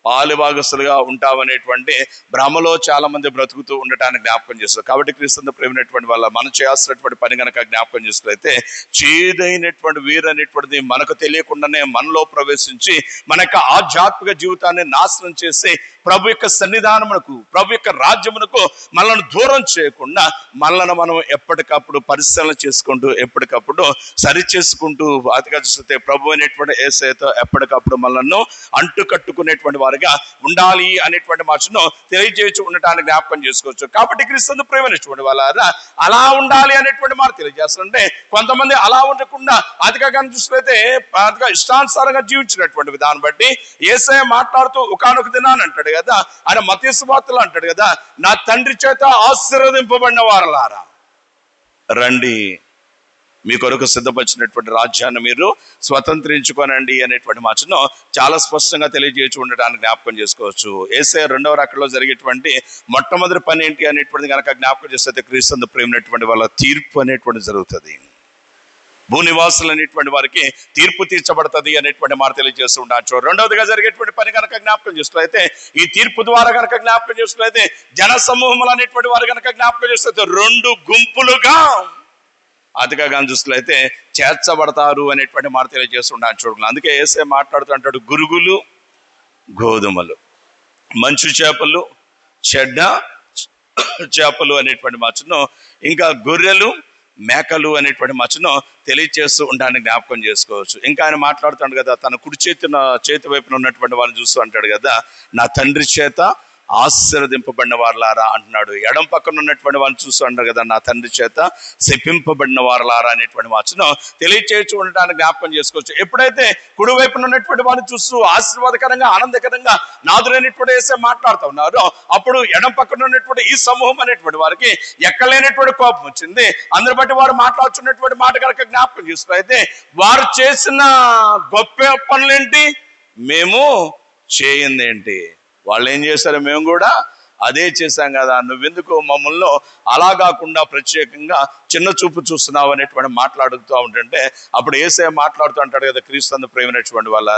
పాలుభాగస్తులుగా ఉంటామనేటువంటి భ్రమలో చాలా మంది బ్రతుకుతూ ఉండటానికి జ్ఞాపకం చేస్తారు. కాబట్టి క్రీస్తు ప్రేమైనటువంటి వాళ్ళ మనం చేయాల్సినటువంటి పని కనుక జ్ఞాపకం చేసుకున్నైతే చేదైనటువంటి వీరు అనేటువంటిది మనకు తెలియకుండానే మనలో ప్రవేశించి మన యొక్క ఆధ్యాత్మిక జీవితాన్ని నాశనం చేసి ప్రభు యొక్క సన్నిధానమునకు, ప్రభు యొక్క రాజ్యమునకు మనల్ని దూరం చేయకుండా మనల్ని మనం ఎప్పటికప్పుడు పరిశీలన చేసుకుంటూ ఎప్పటికప్పుడు సరి చేసుకుంటూ అతిగా చూస్తే ప్రభు అయినటువంటి యేసయ్యతో ఎప్పటికప్పుడు మనల్ని అంటుకట్టుకునేటువంటి వారు ఉండాలి అనేటువంటి మాటను తెలియజేయచ్చు ఉండటానికి జ్ఞాపకం చేసుకోవచ్చు. కాబట్టి క్రీస్తు ప్రేమించినటువంటి వాళ్ళ అలా ఉండాలి అనేటువంటి మాట తెలియజేస్తుంటే కొంతమంది అలా ఉండకుండా అతిగా చూసినట్లయితే అతిగా ఇష్టానుసారంగా జీవించినటువంటి విధానం బట్టి యేసయ్య మాట్లాడుతూ ఒకానొక దినాన్ని అంటాడు కదా, ఆయన మత్తయి సువార్తలో అంటాడు కదా, నా తండ్రి చేత ఆశీర్వదింపబడిన వారలారా రండి, మీ కొరకు సిద్ధపరిచినటువంటి రాజ్యాన్ని మీరు స్వతంత్రించుకోనండి అనేటువంటి మాటను చాలా స్పష్టంగా తెలియజేసి ఉండటానికి జ్ఞాపకం చేసుకోవచ్చు. యేసయ్య 2వ రాకడలో జరిగేటువంటి మొట్టమొదటి పని ఏంటి అనేటువంటిది కనుక జ్ఞాపకం చేస్తే క్రీస్తు ప్రేమైనటువంటి వాళ్ళ తీర్పు అనేటువంటి జరుగుతుంది. భూనివాసులు అనేటువంటి వారికి తీర్పు తీర్చబడుతుంది అనేటువంటి మాట తెలియజేస్తూ ఉండొచ్చు. 2వదిగా జరిగేటువంటి పని కనుక జ్ఞాపకం చేసినట్లయితే ఈ తీర్పు ద్వారా కనుక జ్ఞాపకం చేసినట్లయితే జన సమూహములు అనేటువంటి వారు కనుక జ్ఞాపకం చేస్తే 2 గుంపులుగా అతిగా చూసినట్లయితే చేర్చబడతారు అనేటువంటి మాట తెలియజేస్తుంటాను. చూడండి, అందుకే యేసయ్య మాట్లాడుతుంటాడు, గురుగులు గోధుమలు, మంచు చేపలు చెడ్డ చేపలు అనేటువంటి మాటను, ఇంకా గొర్రెలు మేకలు అనేటువంటి మాటను తెలియజేస్తూ ఉండడానికి జ్ఞాపకం చేసుకోవచ్చు. ఇంకా ఆయన మాట్లాడుతాడు కదా, తన కుడి చేతి వైపున ఉన్నటువంటి వాళ్ళని చూస్తూ అంటాడు కదా, నా తండ్రి చేత ఆశీర్వదింపబడిన వారలారా అంటున్నాడు. ఎడం పక్కన ఉన్నటువంటి వాళ్ళని చూస్తూ అంటారు కదా, నా తండ్రి చేత శపింపబడిన వారలారా అనేటువంటి మాటను తెలియచేయచ్చు ఉండటానికి జ్ఞాపకం చేసుకోవచ్చు. ఎప్పుడైతే కుడివైపున ఉన్నటువంటి వాళ్ళని చూస్తూ ఆశీర్వాదకరంగా ఆనందకరంగా నాదులైనటువంటి యేసయ్య మాట్లాడుతూ ఉన్నారో అప్పుడు ఎడం పక్కన ఉన్నటువంటి ఈ సమూహం అనేటువంటి వారికి ఎక్కలేనటువంటి కోపం వచ్చింది. అందరి బట్టి వారు మాట్లాడుతున్నటువంటి మాట కనుక జ్ఞాపకం చేసుకున్నైతే వారు చేసిన గొప్ప పనులేంటి, మేము చేయింది ఏంటి, వాళ్ళు ఏం చేశారు, మేము కూడా అదే చేశాం కదా, నువ్వెందుకు మమ్మల్ని అలా కాకుండా ప్రత్యేకంగా చిన్న చూపు చూస్తున్నావు అనేటువంటి మాట్లాడుతూ ఉంటుంటే అప్పుడు యేసయ్య మాట్లాడుతూ అంటాడు కదా, క్రీస్తు ప్రేమైనటువంటి వాళ్ళ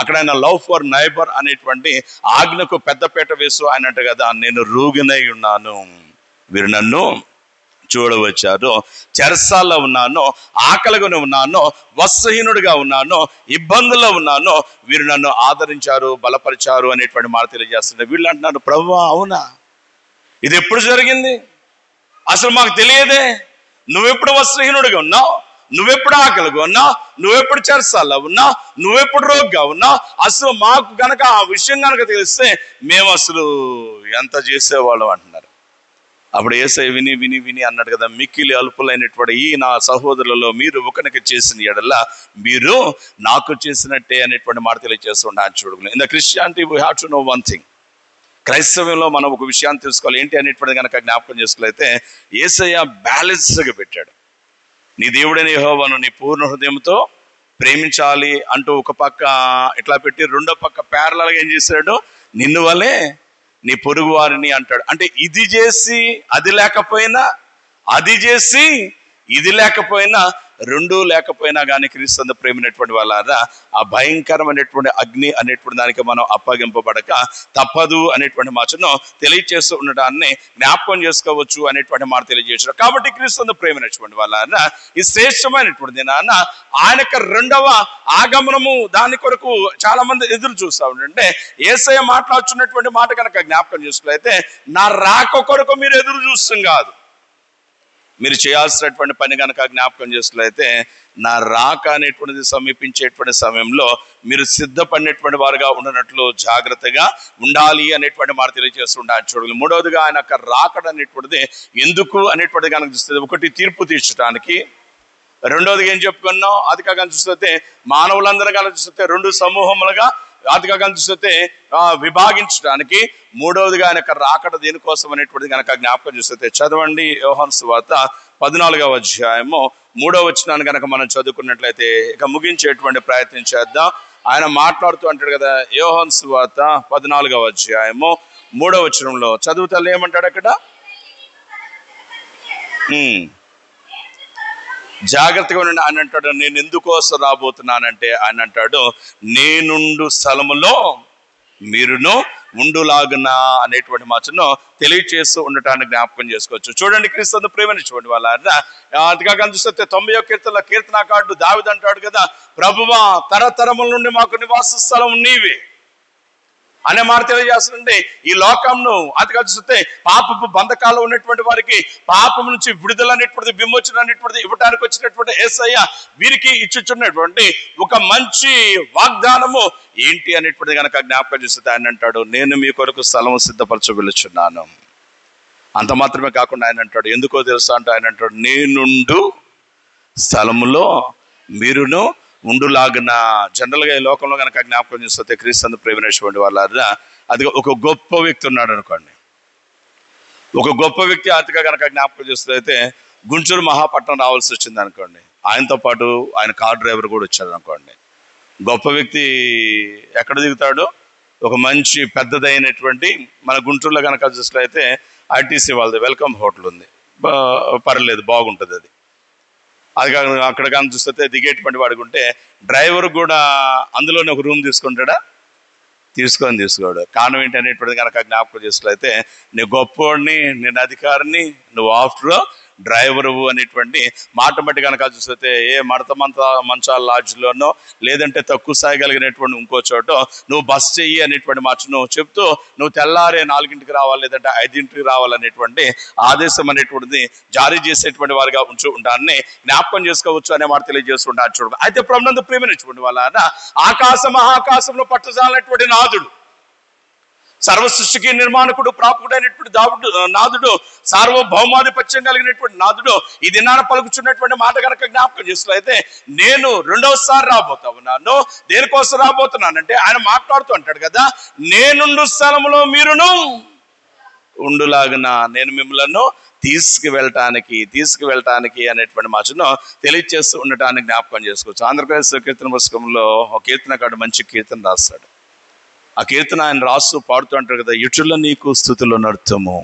అక్కడ ఆయన లవ్ ఫర్ నైబర్ అనేటువంటి ఆజ్ఞకు పెద్దపీట వేసు ఆయన అంట కదా, నేను రోగినై ఉన్నాను, వీరు నన్ను చూడవచ్చారు, చెరసాల్లో ఉన్నాను, ఆకలిగానే ఉన్నాను, వస్త్రహీనుడిగా ఉన్నాను, ఇబ్బందుల్లో ఉన్నాను, వీరు నన్ను ఆదరించారు, బలపరిచారు అనేటువంటి మాట తెలియజేస్తున్నారు. వీళ్ళు అంటున్నారు, ప్రభువా అవునా, ఇది ఎప్పుడు జరిగింది, అసలు మాకు తెలియదే, నువ్వెప్పుడు వస్త్రహీనుడిగా ఉన్నావు, నువ్వెప్పుడు ఆకలిగా ఉన్నావు, నువ్వెప్పుడు చెరసాల్లో ఉన్నావు, నువ్వెప్పుడు రోగిగా ఉన్నావు, అసలు మాకు గనక ఆ విషయం కనుక తెలిస్తే మేము అసలు ఎంత చేసేవాళ్ళం అంటున్నారు. అప్పుడు యేసయ్య విని విని విని అన్నాడు కదా, మిక్కిలి అల్పులైనటువంటి ఈ నా సహోదరులలో మీరు ఒకరికి చేసిన ఎడల మీరు నాకు చేసినట్టే అనేటువంటి మాట తెలియజేస్తున్నాను. చూడగలను in the Christianity we have to know one thing. క్రైస్తవంలో మనం ఒక విషయాన్ని తెలుసుకోవాలి. ఏంటి అనేటువంటిది కనుక జ్ఞాపకం చేసుకున్నట్లయితే యేసయ్య బ్యాలెన్స్గా పెట్టాడు. నీ దేవుడైన యెహోవాను నీ పూర్ణ హృదయంతో ప్రేమించాలి అంటూ ఒక పక్క ఇట్లా పెట్టి, రెండో పక్క ప్యారలల్గా ఏం చేశాడు, నిన్ను వలే నీ పొరుగు వారిని అంటాడు. అంటే ఇది చేసి అది లేకపోయినా, అది చేసి ఇది లేకపోయినా, రెండూ లేకపోయినా కానీ క్రీస్తు ప్రేమైనటువంటి వాళ్ళారా ఆ భయంకరమైనటువంటి అగ్ని అనేటువంటి దానికి మనం అప్పగింపబడక తప్పదు అనేటువంటి మాటను తెలియజేస్తూ ఉండడాన్ని జ్ఞాపకం చేసుకోవచ్చు అనేటువంటి మాట తెలియజేసారు. కాబట్టి క్రీస్తు ప్రేమైనటువంటి వాళ్ళారా ఈ శ్రేష్టమైనటువంటి నాన్న ఆయనకు రెండవ ఆగమనము దాని కొరకు చాలా మంది ఎదురు చూస్తూ ఉంటే, యేసయ్య మాట్లాడుతున్నటువంటి మాట కనుక జ్ఞాపకం చేసుకున్నట్లయితే నా రాక కొరకు మీరు ఎదురు చూస్తాం కాదు, మీరు చేయాల్సినటువంటి పని కనుక జ్ఞాపకం చేసుకున్నట్లయితే నా రాక అనేటువంటిది సమీపించేటువంటి సమయంలో మీరు సిద్ధపడినటువంటి వారుగా ఉండనట్లు జాగ్రత్తగా ఉండాలి అనేటువంటి మాట తెలియజేస్తుంటారు. చూడాలి మూడవదిగా ఆయన రాకడ అనేటువంటిది ఎందుకు అనేటువంటిది కనుక చూస్తుంది, ఒకటి తీర్పు తీర్చడానికి, రెండవదిగా ఏం చెప్పుకున్నాం అది కాక చూస్తే మానవులందరూ కనుక చూస్తే రెండు సమూహములుగా ఆదిగా చూస్తే విభాగించడానికి, మూడవదిగా ఆయన రాకడ దేనికోసం అనేటువంటిది కనుక జ్ఞాపకం చూస్తే చదవండి యోహాను సువార్త 14వ అధ్యాయము 3వ వచనాన్ని కనుక మనం చదువుకున్నట్లయితే ఇక ముగించేటువంటి ప్రయత్నం చేద్దాం. ఆయన మాట్లాడుతూ అంటాడు కదా, యోహాను సువార్త 14వ అధ్యాయము 3వ వచనంలో చదువుతా ఏమంటాడు అక్కడ, జాగ్రత్తగా ఉండండి. ఆయన అంటాడు నేను ఎందుకోసం రాబోతున్నానంటే ఆయన అంటాడు నేనుండు స్థలములో మీరును ఉండులాగున అనేటువంటి మాటను తెలియచేస్తూ ఉండటాన్ని జ్ఞాపకం చేసుకోవచ్చు. చూడండి క్రీస్తు ప్రేమించుకోండి వాళ్ళ అదిగా చూస్తే 90వ కీర్తనలో కీర్తనాకారుడు దావీదు అంటాడు కదా, ప్రభువా తరతరముల నుండి మాకు నివాస స్థలం నీవే అనే మాట తెలియజేస్తుంటే ఈ లోకంను అదిగా చూస్తే పాపపు బంధకాల్లో ఉన్నటువంటి వారికి పాపం నుంచి విడుదల అనేటువంటిది విమోచన అనేటువంటిది ఇవ్వడానికి వచ్చినటువంటి యేసయ్య వీరికి ఇచ్చుచున్నటువంటి ఒక మంచి వాగ్దానము ఏంటి అనేటువంటిది కనుక జ్ఞాపకం చేస్తే ఆయన అంటాడు నేను మీ కొరకు స్థలము సిద్ధపరచవెళ్ళుచున్నాను. అంత మాత్రమే కాకుండా ఆయన అంటాడు ఎందుకో తెలుసా అంటే ఆయన అంటాడు నేనుండు స్థలములో మీరును ఉండులాగిన. జనరల్గా ఈ లోకంలో కనుక జ్ఞాపకం చేస్తే క్రీస్తు ప్రేమించినటువంటి వాళ్ళ అది ఒక గొప్ప వ్యక్తి ఉన్నాడు అనుకోండి, ఒక గొప్ప వ్యక్తి అతిగా కనుక జ్ఞాపకం చేస్తే గుంటూరు మహాపట్నం రావాల్సి వచ్చింది అనుకోండి, ఆయనతో పాటు ఆయన కార్ డ్రైవర్ కూడా వచ్చాడు అనుకోండి. గొప్ప వ్యక్తి ఎక్కడ దిగుతాడు, ఒక మంచి పెద్దదైనటువంటి మన గుంటూరులో కనుక చూసినట్లయితే ఐటీసీ వాళ్ళది వెల్కమ్ హోటల్ ఉంది, పర్లేదు బాగుంటుంది అది. అది కాక అక్కడ కానీ చూస్తే దిగేటువంటి వాడికి ఉంటే డ్రైవర్ కూడా అందులోనే ఒక రూమ్ తీసుకుంటాడా, తీసుకోడు. కారణం ఏంటి అనేటువంటిది కనుక జ్ఞాపకం చేసినట్లయితే నీ గొప్పవాడిని, నేను అధికారిని, నువ్వు ఆఫ్టర్ డ్రైవరు అనేటువంటి మాట బట్టి కనుక చూస్తే ఏ మంచాల లాడ్జ్లోనో లేదంటే తక్కువ స్థాయి కలిగినటువంటి ఇంకో చోట నువ్వు బస్ చెయ్యి అనేటువంటి మాటను చెప్తూ నువ్వు తెల్లారే 4ంటికి రావాలి లేదంటే 5ంటికి రావాలనేటువంటి ఆదేశం అనేటువంటిది జారీ చేసేటువంటి వారిగా ఉంటాన్ని జ్ఞాపకం చేసుకోవచ్చు అనే మాట తెలియజేస్తుంటారు. చూడ అయితే ప్రభునందు ప్రేమించుకోండి వాళ్ళ ఆకాశ మహాకాశంలో పట్టుజాలనేటువంటి నాదుడు, సర్వ సృష్టికి నిర్మాణకుడు ప్రాపకుడైనటువంటి నాదుడు, సార్వభౌమాధిపత్యం కలిగినటువంటి నాదుడు ఈ దినాన పలుకుచున్నటువంటి మాట కనుక జ్ఞాపకం చేసినట్లయితే నేను రెండవసారి రాబోతా ఉన్నాను. దేనికోసం రాబోతున్నానంటే ఆయన మాట్లాడుతూ అంటాడు కదా నేనుండు స్థలములో మీరును ఉండులాగున నేను మిమ్మల్ని తీసుకువెళ్ళటానికి అనేటువంటి మాటను తెలియజేస్తూ ఉండటానికి జ్ఞాపకం చేసుకోవచ్చు. ఆంధ్రప్రదేశ్ కీర్తన పుస్తకంలో ఒక కీర్తనకారుడు మంచి కీర్తన రాస్తాడు. ఆ కీర్తన ఆయన రాస్తూ పాడుతూ అంటారు కదా ఇటుల నీకు స్తుతులు నర్తము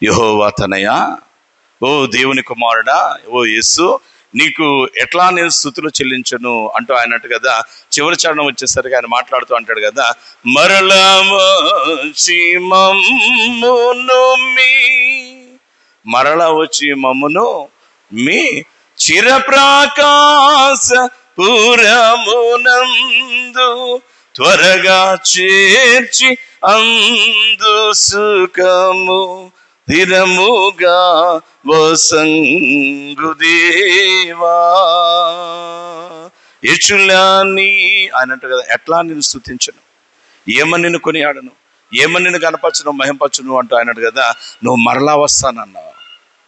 యెహోవా తనయ, ఓ దేవుని కుమారుడా, ఓ యేసు నీకు ఎట్లా నేను స్తుతులు చెల్లించను అంటూ ఆయన అంటు కదా. చివరి చరణం వచ్చేసరికి ఆయన మాట్లాడుతూ అంటాడు కదా మరలా వచ్చి మమ్మును మీ చిరప్రకాశ పురమునందు త్వరగా చేర్చి అందు సుఖము స్థిరముగా వసంగుదేవా యెషులాని ఆయన అంటారు కదా ఎట్లా నేను స్తుతించను, ఏమని నిన్ను కొనియాడను, ఏమని నిన్ను కనపరచును మహింపరచును అంటూ అన్నాడు కదా. నువ్వు మరలా వస్తానన్నావు,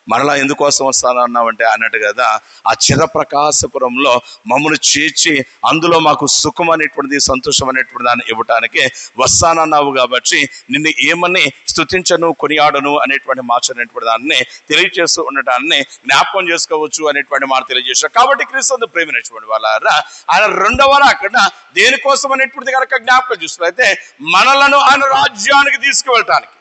మరలా ఎందుకోసం వస్తానన్నావంటే అన్నట్టు కదా, ఆ చిరప్రకాశపురంలో మమ్మల్ని చేర్చి అందులో మాకు సుఖం అనేటువంటిది, సంతోషం అనేటువంటి దాన్ని ఇవ్వటానికి వస్తానన్నావు కాబట్టి నిన్ను ఏమని స్తుతించను కొనియాడను అనేటువంటి మాట అనేటువంటి దాన్ని తెలియజేస్తూ ఉండటాన్ని జ్ఞాపకం చేసుకోవచ్చు అనేటువంటి మాట తెలియజేశారు. కాబట్టి క్రీస్తు ప్రేమించినటువంటి వాళ్ళారా ఆయన రెండవ రాకడ దేనికోసం అనేటువంటిది కనుక జ్ఞాపకం చూసినట్లయితే మనలను ఆయన రాజ్యానికి తీసుకువెళ్ళటానికి.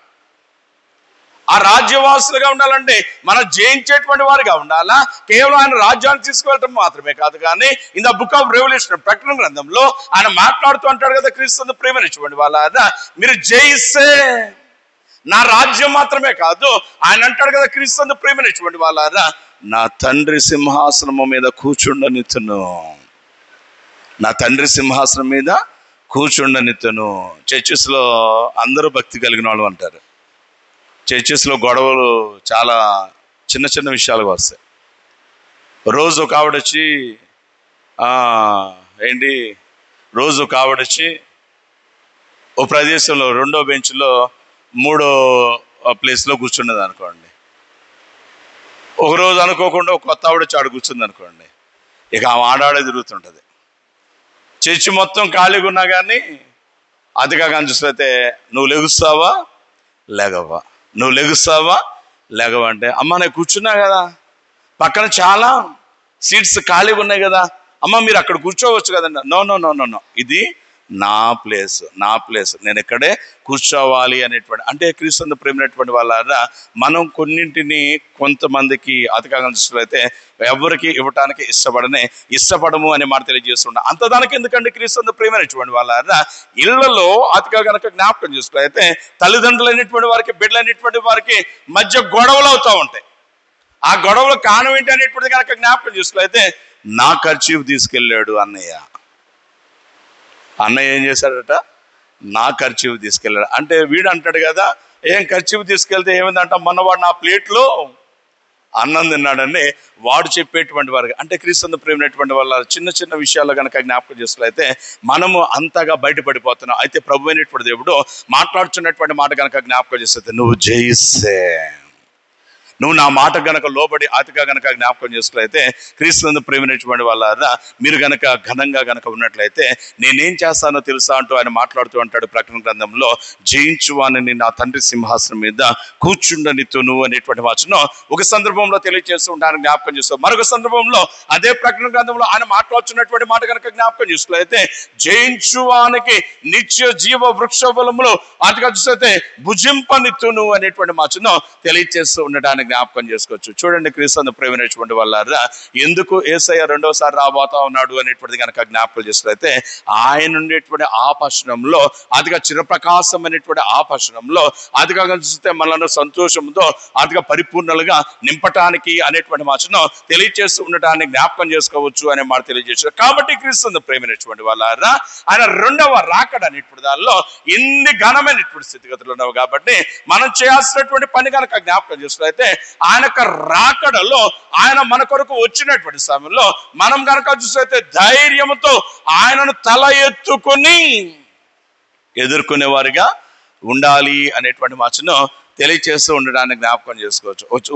ఆ రాజ్యవాసులుగా ఉండాలంటే మనం జయించేటువంటి వారిగా ఉండాలా. కేవలం ఆయన రాజ్యాన్ని తీసుకువెళ్ళటం మాత్రమే కాదు, కానీ in the book of revolution ప్రకటన గ్రంథంలో ఆయన మాట్లాడుతూ అంటాడు కదా, క్రీస్తు ప్రేమించుకోండి వాళ్ళ మీరు జయిస్తే నా రాజ్యం మాత్రమే కాదు, ఆయన అంటాడు కదా క్రీస్తు ప్రేమించుకోండి వాళ్ళ నా తండ్రి సింహాసనము మీద కూర్చుండనిత్తును, నా తండ్రి సింహాసనం మీద కూర్చుండనిత్తును. చర్చెస్లో అందరూ భక్తి కలిగిన వాళ్ళు అంటారు. చర్చెస్లో గొడవలు చాలా చిన్న చిన్న విషయాలుగా వస్తాయి. రోజు ఒక ఆవిడొచ్చి రోజు ఒక ఆవిడొచ్చి ఓ ప్రదేశంలో రెండో బెంచ్లో మూడో ప్లేస్లో కూర్చున్నది అనుకోండి. ఒకరోజు అనుకోకుండా ఒక కొత్త ఆవిడ వచ్చి ఆడ కూర్చుంది అనుకోండి, ఇక ఆమె ఆడాడే తిరుగుతుంటుంది. చర్చి మొత్తం ఖాళీగా ఉన్నా కానీ అదిగా కానీ చూస్తే నువ్వు లెగుస్తావా లేగవా, నువ్వు లెగుస్తావా లేగవా అంటే, అమ్మ నేను కూర్చున్నా కదా, పక్కన చాలా సీట్స్ ఖాళీగా ఉన్నాయి కదా, అమ్మ మీరు అక్కడ కూర్చోవచ్చు కదండి. No no no no no ఇది నా ప్లేస్, నా ప్లేస్, నేను ఇక్కడే కూర్చోవాలి అనేటువంటి. అంటే క్రీస్తు ప్రేమైనటువంటి వాళ్ళ మనం కొన్నింటిని కొంతమందికి అతిగా చూసినట్లయితే ఎవరికి ఇవ్వటానికి ఇష్టపడము అనే మాట తెలియజేస్తుంటాం. అంత దానికి ఎందుకంటే క్రీస్తు ప్రేమైనటువంటి వాళ్ళ ఇళ్లలో అతిగా కనుక జ్ఞాపకం చూసినట్లయితే తల్లిదండ్రులైనటువంటి వారికి బిడ్డలైనటువంటి వారికి మధ్య గొడవలు అవుతూ ఉంటాయి. ఆ గొడవలు కారణం ఏంటి అనేటువంటిది కనుక జ్ఞాపకం చూసినట్లయితే నా ఖర్చీఫ్ తీసుకెళ్ళాడు అన్నయ్య ఏం చేశాడట, నా ఖర్చీఫ్ తీసుకెళ్ళాడు అంటే వీడు అంటాడు కదా, ఏం ఖర్చీఫ్ తీసుకెళ్తే ఏమైందంట, మొన్నవాడు నా ప్లేట్లో అన్నం తిన్నాడని వాడు చెప్పేటువంటి వారికి. అంటే క్రీస్తు ప్రేమైనటువంటి వాళ్ళ చిన్న చిన్న విషయాలు కనుక జ్ఞాపకం చేసుకున్నట్లయితే మనము అంతగా బయటపడిపోతున్నాం. అయితే ప్రభు అయినటువంటి దేవుడు మాట్లాడుతున్నటువంటి మాట కనుక జ్ఞాపకం చేస్తే నువ్వు జయిస్తే, నువ్వు నా మాట గనక లోబడి అతిగా గనక జ్ఞాపకం చేసుకున్నట్లయితే క్రీస్తు ప్రేమైనటువంటి వాళ్ళ మీరు గనక ఘనంగా గనక ఉన్నట్లయితే నేనేం చేస్తానో తెలుసా అంటూ ఆయన మాట్లాడుతూ అంటాడు ప్రకటన గ్రంథంలో, జయించువాని నా తండ్రి సింహాసనం మీద కూర్చుండనిత్తును అనేటువంటి వచనం ఒక సందర్భంలో తెలియజేస్తూ ఉంటాను జ్ఞాపకం చేస్తాం. మరొక సందర్భంలో అదే ప్రకటన గ్రంథంలో ఆయన మాట్లాడుతున్నటువంటి మాట కనుక జ్ఞాపకం చేసుకున్నట్లయితే జయించువానికి నిత్య జీవ వృక్ష బలములు అతిగా చూస్తే భుజింపనిత్తును అనేటువంటి వచనం తెలియజేస్తూ ఉండటానికి జ్ఞాపకం చేసుకోవచ్చు. చూడండి క్రీస్తు ప్రేమైనటువంటి వాళ్ళ ఎందుకు యేసయ్య రెండోసారి రాబోతా ఉన్నాడు అనేటువంటిది కనుక జ్ఞాపకం చేసినట్లయితే ఆయన ఉండేటువంటి ఆపర్శనంలో అతిగా చిరప్రకాశం అనేటువంటి ఆపర్శనంలో అతిగా చూస్తే మనల్ని సంతోషంతో అతిగా పరిపూర్ణలుగా నింపటానికి అనేటువంటి మాటను తెలియజేస్తూ ఉండటానికి జ్ఞాపకం చేసుకోవచ్చు అనే మాట తెలియజేశారు. కాబట్టి క్రీస్తు ప్రేమైనటువంటి వాళ్ళ ఆయన రెండవ రాకడ అనేటువంటి దానిలో ఎన్ని ఘనమైనటువంటి స్థితిగతులు ఉన్నావు. కాబట్టి మనం చేయాల్సినటువంటి పని కనుక జ్ఞాపకం చేసినట్లయితే ఆయన రాకడలో ఆయన మన కొరకు వచ్చినటువంటి సమయంలో మనం కనుక చూస్తే ధైర్యంతో ఆయనను తల ఎత్తుకొని ఎదుర్కొనే వారిగా ఉండాలి అనేటువంటి మాటను తెలియచేస్తూ ఉండడానికి జ్ఞాపకం చేసుకోవచ్చు.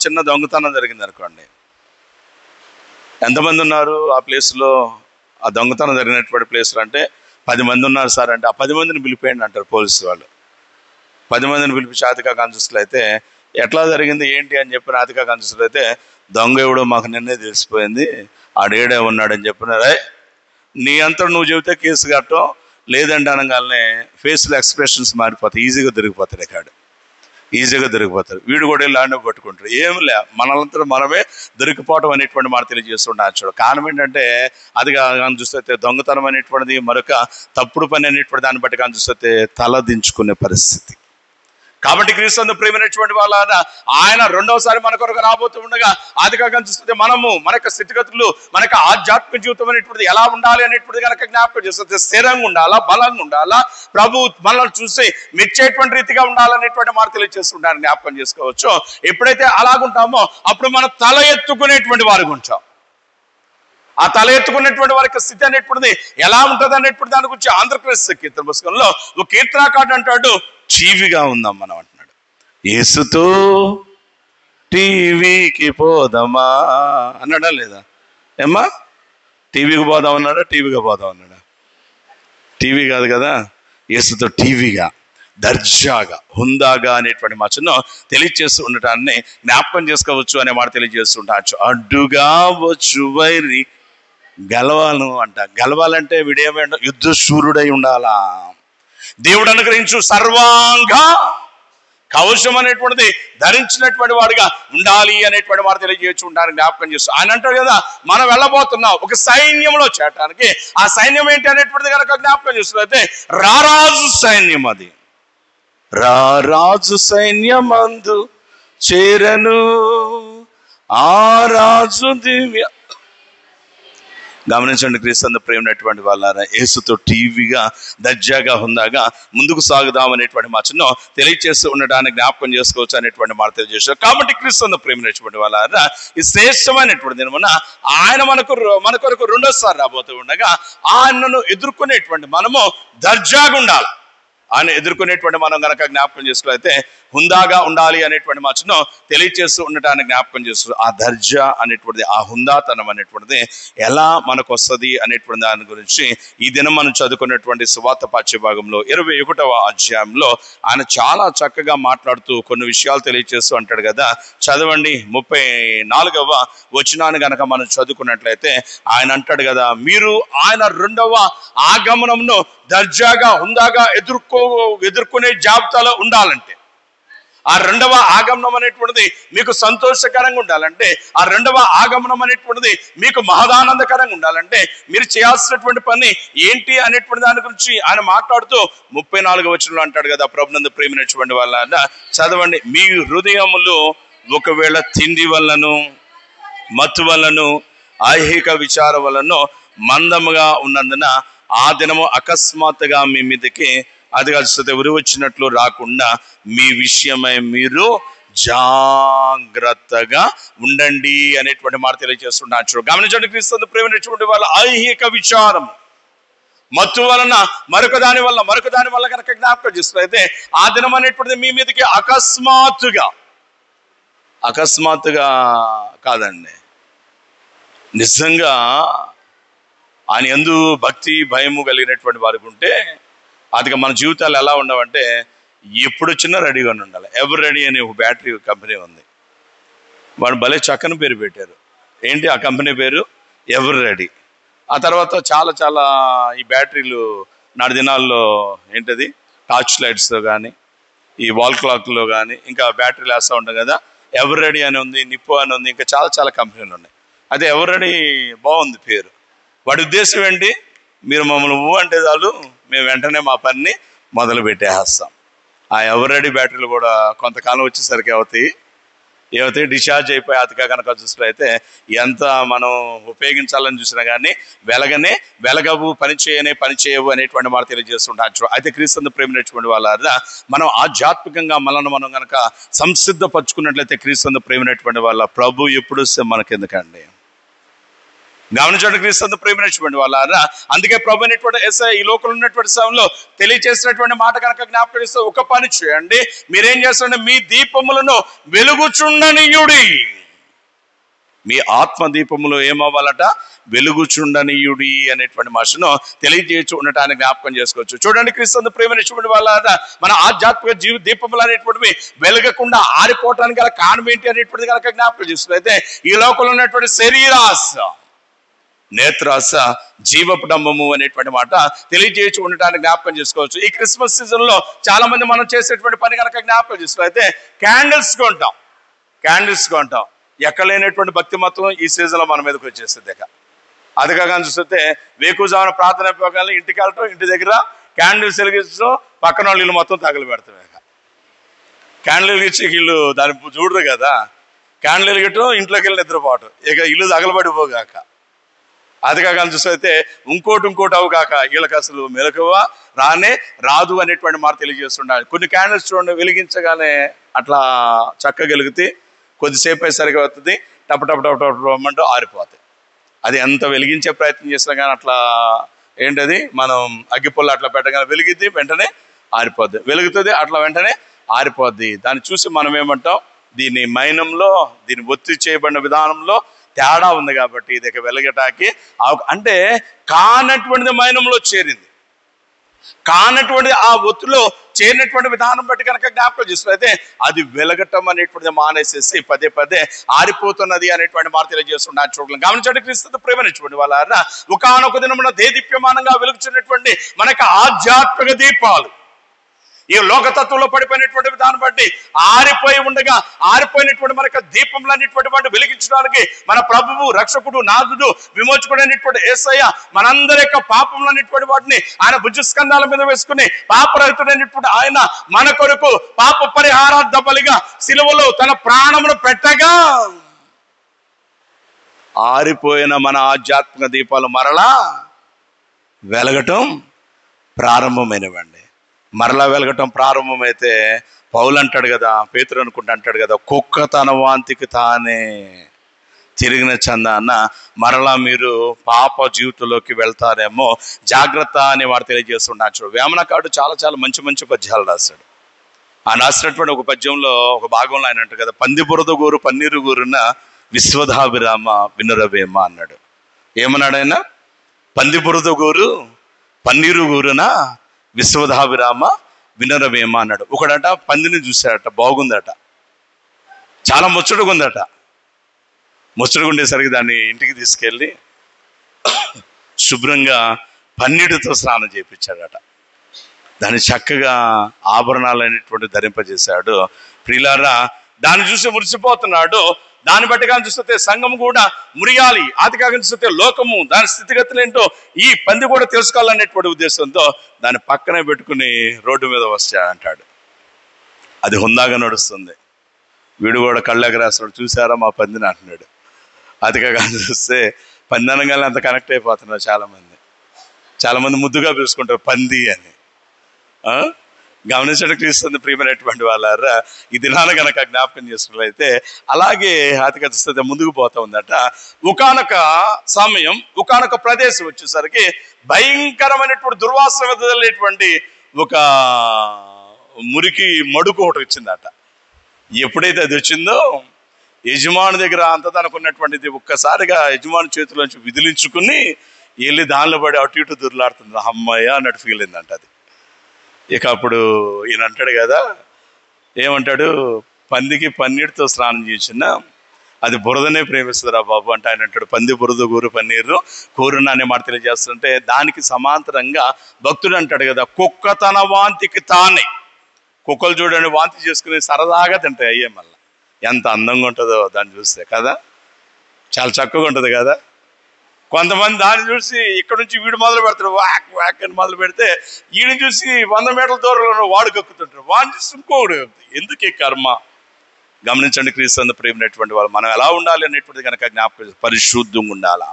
చిన్న దొంగతనం జరిగింది అనుకోండి, ఎంతమంది ఉన్నారు ఆ ప్లేస్లో, ఆ దొంగతనం జరిగినటువంటి ప్లేస్లో అంటే 10 మంది ఉన్నారు సార్ అంటే, ఆ 10 మందిని పిలిపేయండి అంటారు పోలీసు వాళ్ళు. 10 మందిని పిలిపించి అతిగా కనిపిస్తున్నట్లయితే ఎట్లా జరిగింది ఏంటి అని చెప్పిన అతిగా కనిపిస్తున్నట్లయితే దొంగ ఎవడో మాకు నిన్నే తెలిసిపోయింది, ఆడేడే ఉన్నాడని చెప్పినారే, నీ అంతా నువ్వు చెబితే కేసు కట్టం, లేదంటే అనగానే ఫేస్లో ఎక్స్ప్రెషన్స్ మారిపోతాయి, ఈజీగా దొరికిపోతారు. వీడు కూడా ఇలాంటి పట్టుకుంటారు. ఏం లే, మనలంతా మనమే దొరికిపోవటం అనేటువంటి మాట తెలియజేస్తుంటారు. కారణం ఏంటంటే అది కానీ చూస్తే దొంగతనం అనేటువంటిది మరొక తప్పుడు పని అనేటువంటి దాన్ని బట్టి కానీ చూస్తే తల దించుకునే పరిస్థితి. కాబట్టి క్రీస్తు ప్రేమైనటువంటి వాళ్ళ ఆయన రెండవసారి మన కొరకు రాబోతూ ఉండగా అది కాక చూస్తే మనము మన యొక్క స్థితిగతులు మన యొక్క ఆధ్యాత్మిక జీవితం అనేటువంటిది ఎలా ఉండాలి అనేటువంటిది కనుక జ్ఞాపకం చేస్తే స్థిరంగా ఉండాలా, బలంగా ఉండాలా, ప్రభు మనల్ని చూసి మెచ్చేటువంటి రీతిగా ఉండాలనేటువంటి మాట తెలియజేస్తుంటారని జ్ఞాపకం చేసుకోవచ్చు. ఎప్పుడైతే అలాగుంటామో అప్పుడు మనం తల ఎత్తుకునేటువంటి వారికి ఉంటాం. ఆ తల ఎత్తుకున్నటువంటి వారికి స్థితి అనేటువంటిది ఎలా ఉంటుంది అనేటువంటి దాని గురించి ఆంధ్రప్రదేశ్ కీర్తన పుస్తకంలో ఒక కీర్తనాకారుడు అంటాడు, టీవీగా ఉందాం మనం అంటున్నాడు. యేసుతో టీవీకి పోదామా అన్నాడా లేదా? ఏమ్మా, టీవీకి పోదాం అన్నాడా? టీవీగా పోదాం అన్నాడా? టీవీ కాదు కదా, యేసుతో టీవీగా, దర్జాగా, హుందాగా అనేటువంటి మాటను తెలియజేస్తూ ఉండటాన్ని జ్ఞాపకం చేసుకోవచ్చు అనే మాట తెలియజేస్తూ ఉండవచ్చు. అడ్డుగా వచ్చు వైరి గెలవాలను అంట. గెలవాలంటే వీడేమైనా యుద్ధ శూరుడై ఉండాలా? దేవుడు అనుగ్రహించు సర్వాంగ కవచం అనేటువంటిది ధరించినటువంటి వాడిగా ఉండాలి అనేటువంటి మాట తెలియజేయచ్చు ఉంటారని జ్ఞాపకం చేస్తూ ఆయన అంటాడు కదా, మనం వెళ్ళబోతున్నాం ఒక సైన్యంలో చేరటానికి. ఆ సైన్యం ఏంటి అనేటువంటిది కనుక జ్ఞాపకం చేస్తున్నైతే రారాజు సైన్యం. అది రారాజు సైన్యమందు చేరను ఆ రాజు దివ్య. గమనించండి క్రీస్తు ప్రేమైనటువంటి వాళ్ళారా, యేసుతో టీవీగా, దర్జాగా, హుందాగా ముందుకు సాగుదాం అనేటువంటి మాటను తెలియజేస్తూ ఉండడానికి జ్ఞాపకం చేసుకోవచ్చు అనేటువంటి మాట తెలియజేస్తారు. కాబట్టి క్రీస్తు ప్రేమైనటువంటి వాళ్ళారా, ఈ శ్రేష్టమైనటువంటి దినమున ఆయన మన కొరకు రెండోసారి రాబోతూ ఉండగా ఆయనను ఎదుర్కొనేటువంటి మనము దర్జాగా ఉండాలి. ఆయన ఎదుర్కొనేటువంటి మనం కనుక జ్ఞాపకం చేసుకున్నైతే హుందాగా ఉండాలి అనేటువంటి మాటను తెలియజేస్తూ ఉండటానికి జ్ఞాపకం చేస్తారు. ఆ దర్జా అనేటువంటిది, ఆ హుందాతనం అనేటువంటిది ఎలా మనకు వస్తుంది అనేటువంటి దాని గురించి ఈ దినం మనం చదువుకున్నటువంటి సువార్త పాఠ్యభాగంలో 21వ అధ్యాయంలో ఆయన చాలా చక్కగా మాట్లాడుతూ కొన్ని విషయాలు తెలియజేస్తూ అంటాడు కదా. చదవండి 34వ వచనాన్ని కనుక మనం చదువుకున్నట్లయితే ఆయన అంటాడు కదా, మీరు ఆయన రెండవ ఆగమనంను దర్జాగా, హుందాగా ఎదుర్కొనే జాబితాలో ఉండాలంటే, ఆ రెండవ ఆగమనం అనేటువంటిది మీకు సంతోషకరంగా ఉండాలంటే, ఆ రెండవ ఆగమనం అనేటువంటిది మీకు మహదానందకరంగా ఉండాలంటే మీరు చేయాల్సినటువంటి పని ఏంటి అనేటువంటి దాని గురించి ఆయన మాట్లాడుతూ 34వ వచనంలో అంటాడు కదా, ప్రభునందు ప్రేమించినటువంటి వాళ్ళ చదవండి. మీ హృదయములు ఒకవేళ తిండి వల్లను, మత్తు వల్లను, ఐహిక విచారం వలన మందముగా ఉన్నందున ఆ దినము అకస్మాత్తుగా మీ మీదకి అది కలిసి ఉరి వచ్చినట్లు రాకుండా మీ విషయమై మీరు జాగ్రత్తగా ఉండండి అనేటువంటి మాట తెలియజేస్తున్నాడు. గమనించండి క్రీస్తు ప్రేమించినటువంటి వాళ్ళ ఐహిక విచారం, మత్తు వలన మరొక దాని వల్ల కనుక జ్ఞాపకం చేస్తున్నైతే ఆ దినం అనేటువంటిది మీ మీదకి అకస్మాత్తుగా కాదండి, నిజంగా ఆయన యందు భక్తి భయము కలిగినటువంటి వారికి ఉంటే అది మన జీవితాలు ఎలా ఉండవంటే ఎప్పుడు వచ్చినా రెడీగా ఉండాలి. ఎవర్ రెడీ అనే ఒక బ్యాటరీ కంపెనీ ఉంది, వాడు భలే చక్కని పేరు పెట్టారు. ఏంటి ఆ కంపెనీ పేరు? Ever ready. ఆ తర్వాత చాలా ఈ బ్యాటరీలు నాటి దినాల్లో ఏంటది టార్చ్ లైట్స్తో కానీ, ఈ వాల్ క్లాక్లో కానీ ఇంకా బ్యాటరీలు వేస్తూ ఉంటాం కదా. ఎవర్ రెడీ అని ఉంది, నిప్పో అని ఉంది, ఇంకా చాలా కంపెనీలు ఉన్నాయి. అదే ఎవర్ రెడీ బాగుంది పేరు. వాడి ఉద్దేశం ఏంటి? మీరు మమ్మల్ని అంటే చాలు, మేము వెంటనే మా పనిని మొదలు పెట్టేస్తాం. ఆ ఎవర్ రెడీ బ్యాటరీలు కూడా కొంతకాలం వచ్చేసరికి ఏమవుతాయి డిశ్చార్జ్ అయిపోయి అతిగా కనుక చూసినట్లయితే ఎంత మనం ఉపయోగించాలని చూసినా కానీ వెలగవు, పని చేయవు అనేటువంటి మాట తెలియజేస్తుంటారు. అయితే క్రీస్తు ప్రేమించినటువంటి వాళ్ళ మనం ఆధ్యాత్మికంగా మనం కనుక సంసిద్ధపరచుకున్నట్లయితే క్రీస్తు ప్రేమించినటువంటి వాళ్ళ ప్రభు ఎప్పుడు మనకెందుకండి? గమనించండి క్రీస్తు ప్రేమించినటువంటి వాళ్ళ అందుకే ప్రభు అనేటువంటి ఈ లోకంలో ఉన్నటువంటి సమయంలో తెలియజేసినటువంటి మాట కనుక జ్ఞాపకం చేస్తే ఒక పని చేయండి, మీరేం చేస్తారంటే మీ దీపములను వెలుగుచుండనీయుడి. మీ ఆత్మ దీపములు ఏమవ్వాలట? వెలుగుచుండనీయుడి అనేటువంటి మాటను తెలియజేయచ్చు ఉండటానికి జ్ఞాపకం చేసుకోవచ్చు. చూడండి క్రీస్తు ప్రేమించినటువంటి వాళ్ళ మన ఆధ్యాత్మిక దీపములు అనేటువంటివి వెలగకుండా ఆరిపోవటానికి గల కారణం ఏంటి అనేటువంటిది కనుక జ్ఞాపకం చేస్తున్నైతే ఈ లోకంలో ఉన్నటువంటి శరీరాశ, నేత్రాశ, జీవపుడంబము అనేటువంటి మాట తెలియజేయచ్చు ఉండటానికి జ్ఞాపకం చేసుకోవచ్చు. ఈ క్రిస్మస్ సీజన్ లో చాలా మంది మనం చేసేటువంటి పని కనుక జ్ఞాపకం చేసుకోవాలైతే క్యాండిల్స్ కొంటాం. ఎక్కడ లేనటువంటి భక్తి మొత్తం ఈ సీజన్ లో మన మీదకి వచ్చేస్తుంది. అది కాక చూస్తే వేకుజామున ప్రార్థన అయిపోగానే ఇంటికి వెళ్ళటం, ఇంటి దగ్గర క్యాండిల్స్ వెలిగించడం, పక్కన వాళ్ళు ఇల్లు మొత్తం తగలు పెడతాం. క్యాండిల్ వెలిగించి ఇల్లు దాన్ని చూడరు కదా, క్యాండిల్ వెలిగటం, ఇంట్లోకి వెళ్ళి నిద్రపోవటం, ఇక ఇల్లు తగలబడిపోగాక. అది కాక చూస్తే ఇంకోటి అవుగాక వీళ్ళకి అసలు మెలకువ రాదు అనేటువంటి మాట తెలియజేస్తుండాలి. కొన్ని క్యాండిల్స్ చూడండి, వెలిగించగానే అట్లా చక్కగా వెలిగితే కొద్దిసేపు అయ్యేసరికి అవుతుంది, టప ఆరిపోతాయి. అది ఎంత వెలిగించే ప్రయత్నం చేసినా కానీ అట్లా ఏంటది, మనం అగ్గిపుల్ల అట్లా పెట్టగానే వెలిగిద్ది, వెంటనే ఆరిపోద్ది, వెలుగుతుంది, అట్లా వెంటనే ఆరిపోద్ది. దాన్ని చూసి మనం ఏమంటాం, దీని మైనంలో, దీని ఒత్తిడి చేయబడిన విధానంలో తేడా ఉంది కాబట్టి ఇది వెలగటానికి అంటే కానటువంటిది మైనంలో చేరింది, కానటువంటి ఆ ఒత్తులో చేరినటువంటి విధానం బట్టి కనుక జ్ఞాపకం చేస్తారు. అయితే అది వెలగటం అనేటువంటిది మానేసేసి పదే పదే ఆరిపోతున్నది అనేటువంటి మాట తెలియజేస్తున్నారు. చూడాలి, గమనించండి క్రీస్తు ప్రేమనిచ్చినటువంటి వాళ్ళ ఒకానొక దినమున దేదీప్యమానంగా వెలుగుచున్నటువంటి మనకు ఆధ్యాత్మిక దీపాలు ఈ లోకతత్వంలో పడిపోయినటువంటి విధానం బట్టి ఆరిపోయి ఉండగా ఆరిపోయినటువంటి మనకు దీపంలో అనేటువంటి వాటిని వెలిగించడానికి మన ప్రభువు, రక్షకుడు, నాథుడు, విమోచకుడు అనేటువంటి యేసయ్య మనందరి యొక్క పాపంలో అనేటువంటి వాటిని ఆయన భుజస్కంధాల మీద వేసుకుని పాపరహితుడైనటువంటి ఆయన మన కొరకు పాప పరిహారార్థ బలిగా సిలువలో తన ప్రాణమును పెట్టగా ఆరిపోయిన మన ఆధ్యాత్మిక దీపాలు మరలా వెలగటం ప్రారంభమైనవండి. మరలా వెలగటం ప్రారంభమైతే పౌలు అంటాడు కదా, పేతురు అనుకుంటా అంటాడు కదా, కుక్క తన వాంతికి తానే తిరిగిన చందాన మరలా మీరు పాప జీవితంలోకి వెళ్తారేమో జాగ్రత్త అని వాడు తెలియజేస్తున్నాడు. వేమనకాడు చాలా చాలా మంచి మంచి పద్యాలు రాశాడు. ఆయన రాసినటువంటి ఒక పద్యంలో ఒక భాగంలో ఆయన అంటాడు కదా, పంది బురద గోరు పన్నీరు గోరున విశ్వధాభిరామ వినురవేమ అన్నాడు. ఏమన్నాడు ఆయన? పంది బురద గోరు పన్నీరు గోరున విశ్వధాభిరామ వినరవేమ అన్నాడు. ఒకడట పందిని చూశాడట, బాగుందట, చాలా ముచ్చటగా ఉందట. ముచ్చటగా ఉండేసరికి దాన్ని ఇంటికి తీసుకెళ్ళి శుభ్రంగా పన్నీటితో స్నానం చేయించాడట. దాన్ని చక్కగా ఆభరణాలు అనేటువంటి ధరింపజేశాడు. ప్రియులారా, దాన్ని చూసి మురిసిపోతున్నాడు. దాన్ని బట్టి కానీ చూస్తే సంఘం కూడా మురియాలి, ఆది కాక చూస్తే లోకము దాని స్థితిగతులు ఏంటో ఈ పంది కూడా తెలుసుకోవాలనేటువంటి ఉద్దేశంతో దాన్ని పక్కనే పెట్టుకుని రోడ్డు మీద వస్తాడంటాడు. అది హుందాగా నడుస్తుంది. వీడు కూడా కళ్ళకి రాస్తాడు, చూసారా మా పందిని అంటున్నాడు. అది కాక చూస్తే పంది అనగానే అంత కనెక్ట్ అయిపోతున్నారు చాలామంది ముద్దుగా పిలుచుకుంటారు పంది అని. గమనించడం క్రీస్తు ప్రియమైనటువంటి వాళ్ళారా, ఈ దినాన కనుక జ్ఞాపకం చేసుకున్నట్లయితే అలాగే అతిగత ముందుకు పోతా ఉందట. ఒకానొక సమయం, ఒకానొక ప్రదేశం వచ్చేసరికి భయంకరమైనటువంటి దుర్వాసన వెదజల్లేటువంటి ఒక మురికి మడుకు ఒకటి వచ్చిందట. ఎప్పుడైతే అది వచ్చిందో యజమాని దగ్గర అంత అనుకున్నటువంటిది ఒక్కసారిగా యజమాని చేతిలోంచి విదిలించుకుని వెళ్ళి దానిలో పడి అటు ఇటు దుర్లాడుతుంది. అమ్మాయ అన్నట్టు ఫీల్ అయిందంట అది. ఇక అప్పుడు ఈయన అంటాడు కదా, ఏమంటాడు, పందికి పన్నీరుతో స్నానం చేసిన అది బురదనే ప్రేమిస్తుందిరా బాబు అంటే ఆయన అంటాడు, పంది బురద గోరు పన్నీరు కోరున అనే మాట తెలియజేస్తుంటే దానికి సమాంతరంగా భక్తుడు అంటాడు కదా, కుక్క తన వాంతికి తానే. కుక్కలు చూడండి వాంతి చేసుకుని సరదాగా తింటాయి. అయ్యే మళ్ళీ ఎంత అందంగా ఉంటుందో దాన్ని చూస్తే కదా, చాలా చక్కగా ఉంటుంది కదా. కొంతమంది దాన్ని చూసి ఇక్కడ నుంచి వీడు మొదలు పెడతాడు, వాక్ వాక్ అని మొదలు పెడితే వీడిని చూసి 100 మీటర్ల దూరంలో వాడు కక్కుతుంటాడు, వాడిని చూసి ఇంకోడు. ఎందుకు కర్మ? గమనించండి క్రీస్తు ప్రేమైనటువంటి వాళ్ళు మనం ఎలా ఉండాలి అనేటువంటిది కనుక జ్ఞాపకం, పరిశుద్ధంగా ఉండాలా,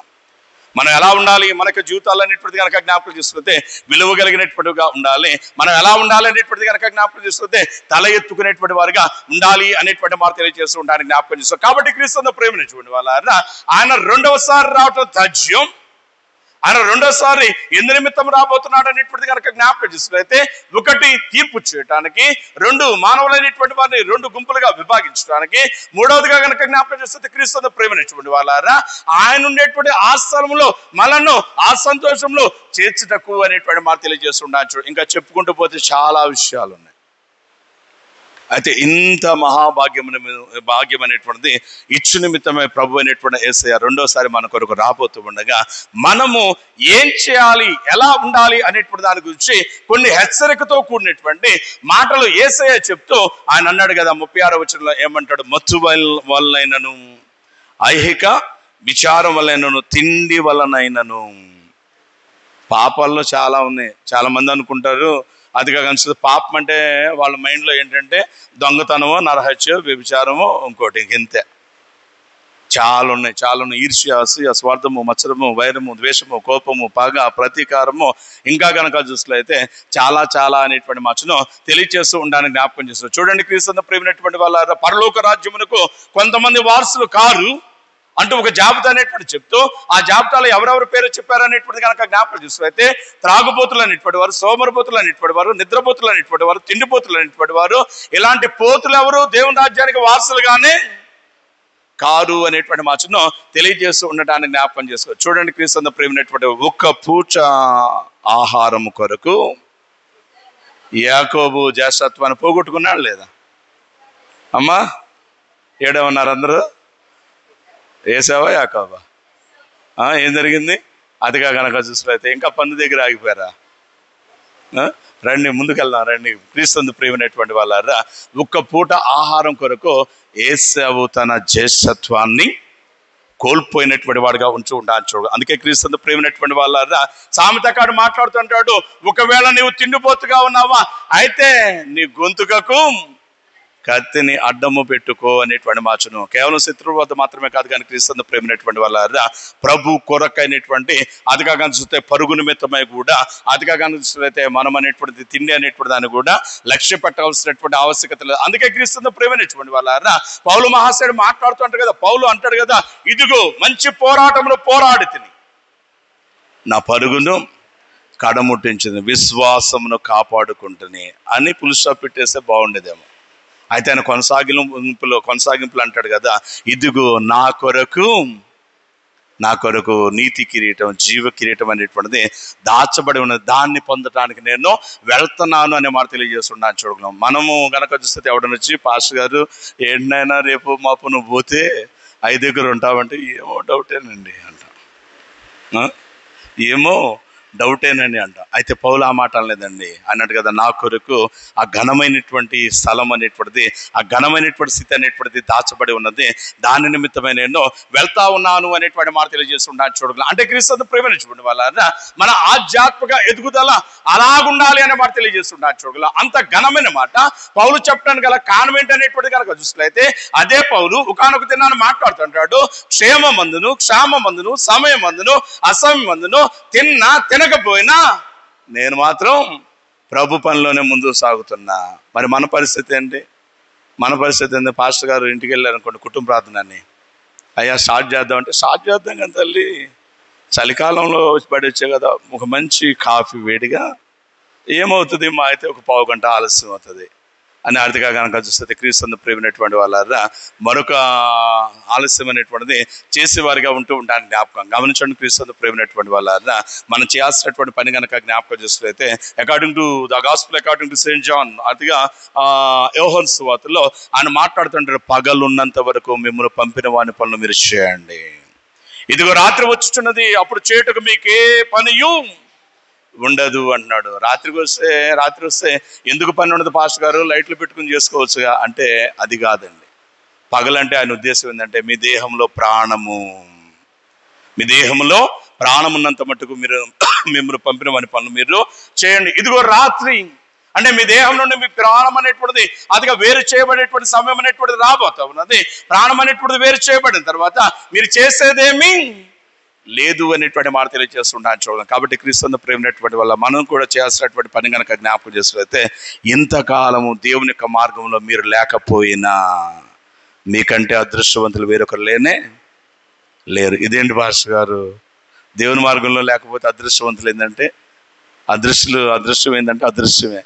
మనం ఎలా ఉండాలి, మనకు జీవితాలు అనేటువంటిది కనుక జ్ఞాపకం చేసుకుంటే విలువ కలిగినటువంటిగా ఉండాలి. మనం ఎలా ఉండాలి అనేటువంటిది కనుక జ్ఞాపకం చేసుకుంటే తల ఎత్తుకునేటువంటి వారుగా ఉండాలి అనేటువంటి మాట తెలియజేస్తూ ఉండడానికి జ్ఞాపకం చేస్తాం. కాబట్టి క్రీస్తు ప్రేమించేటువంటి వాళ్ళ ఆయన రెండవసారి రావటం తథ్యం. ఆయన రెండోసారి ఎందు నిమిత్తం రాబోతున్నాడు అనేటువంటిది కనుక జ్ఞాపకం చేసినట్లయితే, ఒకటి తీర్పు చేయటానికి, రెండు మానవులైనటువంటి వారిని 2 గుంపులుగా విభాగించడానికి, మూడవదిగా కనుక జ్ఞాపకం చేస్తే క్రీస్తు ప్రేమించేటువంటి వాళ్ళారా ఆయన ఉండేటువంటి ఆ స్థలంలో మనను ఆ సంతోషంలో చేర్చుటకు అనేటువంటి మాట తెలియజేస్తుండొచ్చు. ఇంకా చెప్పుకుంటూ పోతే చాలా విషయాలు ఉన్నాయి. అయితే ఇంత భాగ్యం అనేటువంటిది ఇచ్చు నిమిత్తమే ప్రభు అనేటువంటి యేసయ్య రెండోసారి మన కొరకు రాబోతూ ఉండగా మనము ఏం చేయాలి, ఎలా ఉండాలి అనేటువంటి దాని గురించి కొన్ని హెచ్చరికతో కూడినటువంటి మాటలు యేసయ్య చెప్తూ ఆయన అన్నాడు కదా 36వ వచనంలో ఏమంటాడు, మత్తు వలనైనను ఐహిక విచారం వలనైనను తిండి వలనైనను. పాపాల్లో చాలా ఉన్నాయి. చాలా మంది అనుకుంటారు అది కాక పాపం అంటే వాళ్ళ మైండ్లో ఏంటంటే దొంగతనమో, నరహత్యో, వ్యభిచారమో, ఇంకోటి ఇంతే. చాలా ఉన్నాయి. ఈర్ష్య, అసూయ, స్వార్థము, మత్సరము, వైరము, ద్వేషము, కోపము, పగ, ప్రతీకారము, ఇంకా కనుక చూసినట్లయితే చాలా అనేటువంటి మచ్చను తెలియజేస్తూ ఉండడానికి జ్ఞాపకం చేస్తారు. చూడండి క్రీస్తు ప్రేమైనటువంటి వాళ్ళ పరలోక రాజ్యమునకు కొంతమంది వారసులు కారు, అంటూ ఒక జాబితా అనేటువంటి చెప్తూ ఆ జాబితాలో ఎవరెవరి పేరు చెప్పారనేటువంటి కనుక జ్ఞాపకం చూస్తే త్రాగుబోతులు అనేటువంటి వారు, సోమరబోతులు అనేటువంటి వారు, నిద్రపోతులు అనేటువంటి వారు, తిండిపోతులు అనేటువంటి వారు, ఇలాంటి పోతులు ఎవరు దేవుని రాజ్యానికి వారసులుగానే కారు అనేటువంటి మాటను తెలియజేస్తూ ఉండటానికి జ్ఞాపకం చేసుకో. చూడండి క్రీస్తు ప్రేమైనటువంటి ఒక్క పూట ఆహారం కొరకు యాకోబు జ్యేష్ఠత్వాన్ని పోగొట్టుకున్నాడు లేదా అమ్మా? ఏడేమన్నారు అందరూ? ఏసావా యాకోబా? ఏం జరిగింది? అదిగా కనుక చూసినట్లయితే ఇంకా పన్ను దగ్గర ఆగిపోయారా? రండి ముందుకెళ్దాం, రండి. క్రీస్తు ప్రియమైనటువంటి వాళ్ళారా, ఒక్క పూట ఆహారం కొరకు ఏసావు తన జ్యేష్ఠత్వాన్ని కోల్పోయినటువంటి వాడుగా ఉంటూ ఉంటాను చూడు. అందుకే క్రీస్తు ప్రియమైనటువంటి వాళ్ళారా, సామెతకాడు మాట్లాడుతుంటాడు, ఒకవేళ నీవు తిండిపోతుగా ఉన్నావా అయితే నీ గొంతుకకు కత్తిని అడ్డము పెట్టుకో అనేటువంటి మాటను కేవలం శత్రువు వద్ద మాత్రమే కాదు కానీ క్రీస్తు ప్రేమైనటువంటి వాళ్ళ ప్రభు కొరకైనటువంటి అదిగా చూస్తే పరుగు నిమిత్తమై కూడా అదిగా చూస్తే మనం అనేటువంటిది తిండి అనేటువంటి దాన్ని కూడా లక్ష్య పెట్టవలసినటువంటి ఆవశ్యకత లేదు. అందుకే క్రీస్తు ప్రేమైనటువంటి వాళ్ళ పౌలు మహాశయుడు మాట్లాడుతుంటాడు కదా, పౌలు అంటాడు కదా, ఇదిగో మంచి పోరాటంలో పోరాడి తిని నా పరుగును కడముట్టించింది, విశ్వాసమును కాపాడుకుంటుని అని పులుసు పెట్టేస్తే బాగుండేదేమో. అయితే ఆయన కొనసాగింపులు అంటాడు కదా, ఇదిగో నా కొరకు నీతి కిరీటం, జీవ కిరీటం అనేటువంటిది దాచబడి ఉన్నది, దాన్ని పొందడానికి నేను వెళ్తున్నాను అనే మాట తెలియజేస్తున్నాను చూడగలం. మనము గనక చూస్తే ఎవడని వచ్చి పాస్టర్ గారు ఏంటైనా రేపు మాపు నువ్వు పోతే 5 ఉంటావంటే ఏమో డౌటేనండి అంట, ఏమో డౌటేనని అంట. అయితే పౌలు ఆ మాట అనలేదండి, అన్నట్టు కదా, నా కొరకు ఆ ఘనమైనటువంటి స్థలం అనేటువంటిది, ఆ ఘనమైనటువంటి స్థితి అనేటువంటిది దాచబడి ఉన్నది, దాని నిమిత్తమై నేను వెళ్తా ఉన్నాను అనేటువంటి మాట తెలియజేస్తున్నాను చూడగలను. అంటే క్రీస్తు ప్రేమించుకోండి వాళ్ళ మన ఆధ్యాత్మిక ఎదుగుదల అలాగుండాలి అనే మాట తెలియజేస్తున్నాను చూడగలను. అంత ఘనమైన మాట పౌలు చెప్పడానికి గల కాన్వెంట్ అనేటువంటి కనుక చూసినట్లయితే అదే పౌలు ఒకానొక దినాన్ని మాట్లాడుతుంటాడు, క్షామమందును సమయమందును అసమయమందును తినకపోయినా నేను మాత్రం ప్రభు పనిలోనే ముందుకు సాగుతున్నా. మరి మన పరిస్థితి ఏంటి? పాస్టర్ గారు ఇంటికి వెళ్ళారు అనుకోండి, కుటుంబ ప్రార్థనని అయ్యా స్టార్ట్ చేద్దాం అంటే స్టార్ట్ చేద్దాం కదా తల్లి, చలికాలంలో పడి వచ్చే కదా, ఒక మంచి కాఫీ వేడిగా ఏమవుతుంది, మా అయితే ఒక పావు గంట ఆలస్యం అవుతుంది అని అర్థగా కనుక చూస్తే క్రీస్తు ప్రేమైనటువంటి వాళ్ళ మరొక ఆలస్యం అనేటువంటిది చేసేవారిగా ఉంటూ ఉంటాను జ్ఞాపకం. గమనించండి క్రీస్తు ప్రేమైనటువంటి వాళ్ళ మనం చేయాల్సినటువంటి పని కనుక జ్ఞాపకం చూసినట్లయితే according to the gospel according to saint John, అదిగా యోహాను సువార్తలో ఆయన మాట్లాడుతుంటారు, పగలున్నంత వరకు మిమ్మల్ని పంపిన వాని పనులు మీరు చేయండి, ఇదిగో రాత్రి వచ్చుచున్నది అప్పుడు చేయుటకు మీకే పనియు ఉండదు అంటున్నాడు. రాత్రి వస్తే ఎందుకు పని ఉండదు పాస్టర్ గారు, లైట్లు పెట్టుకుని చేసుకోవచ్చుగా అంటే అది కాదండి. పగలంటే ఆయన ఉద్దేశం ఏంటంటే మీ దేహంలో ప్రాణం ఉన్నంత మట్టుకు మీరు మిమ్మల్ని పంపిన వాని పనులు మీరు చేయండి. ఇదిగో రాత్రి అంటే మీ దేహం నుండి మీ ప్రాణం అనేటువంటిది అదిగా వేరు చేయబడేటువంటి సమయం అనేటువంటిది రాబోతా ఉన్నది. ప్రాణం అనేటువంటిది వేరు చేయబడిన తర్వాత మీరు చేసేదేమీ లేదు అనేటువంటి మాట తెలియజేస్తుంటాను చూడండి. కాబట్టి క్రీస్తు ప్రేమైనటువంటి వల్ల మనం కూడా చేయాల్సినటువంటి పని కనుక జ్ఞాపకం చేసినట్లయితే, ఇంతకాలము దేవుని యొక్క మార్గంలో మీరు లేకపోయినా మీకంటే అదృష్టవంతులు వేరొకరు లేరు. ఇదేంటి పాస్టర్ గారు, దేవుని మార్గంలో లేకపోతే అదృష్టవంతులు ఏంటంటే అదృష్టం ఏంటంటే అదృష్టమే,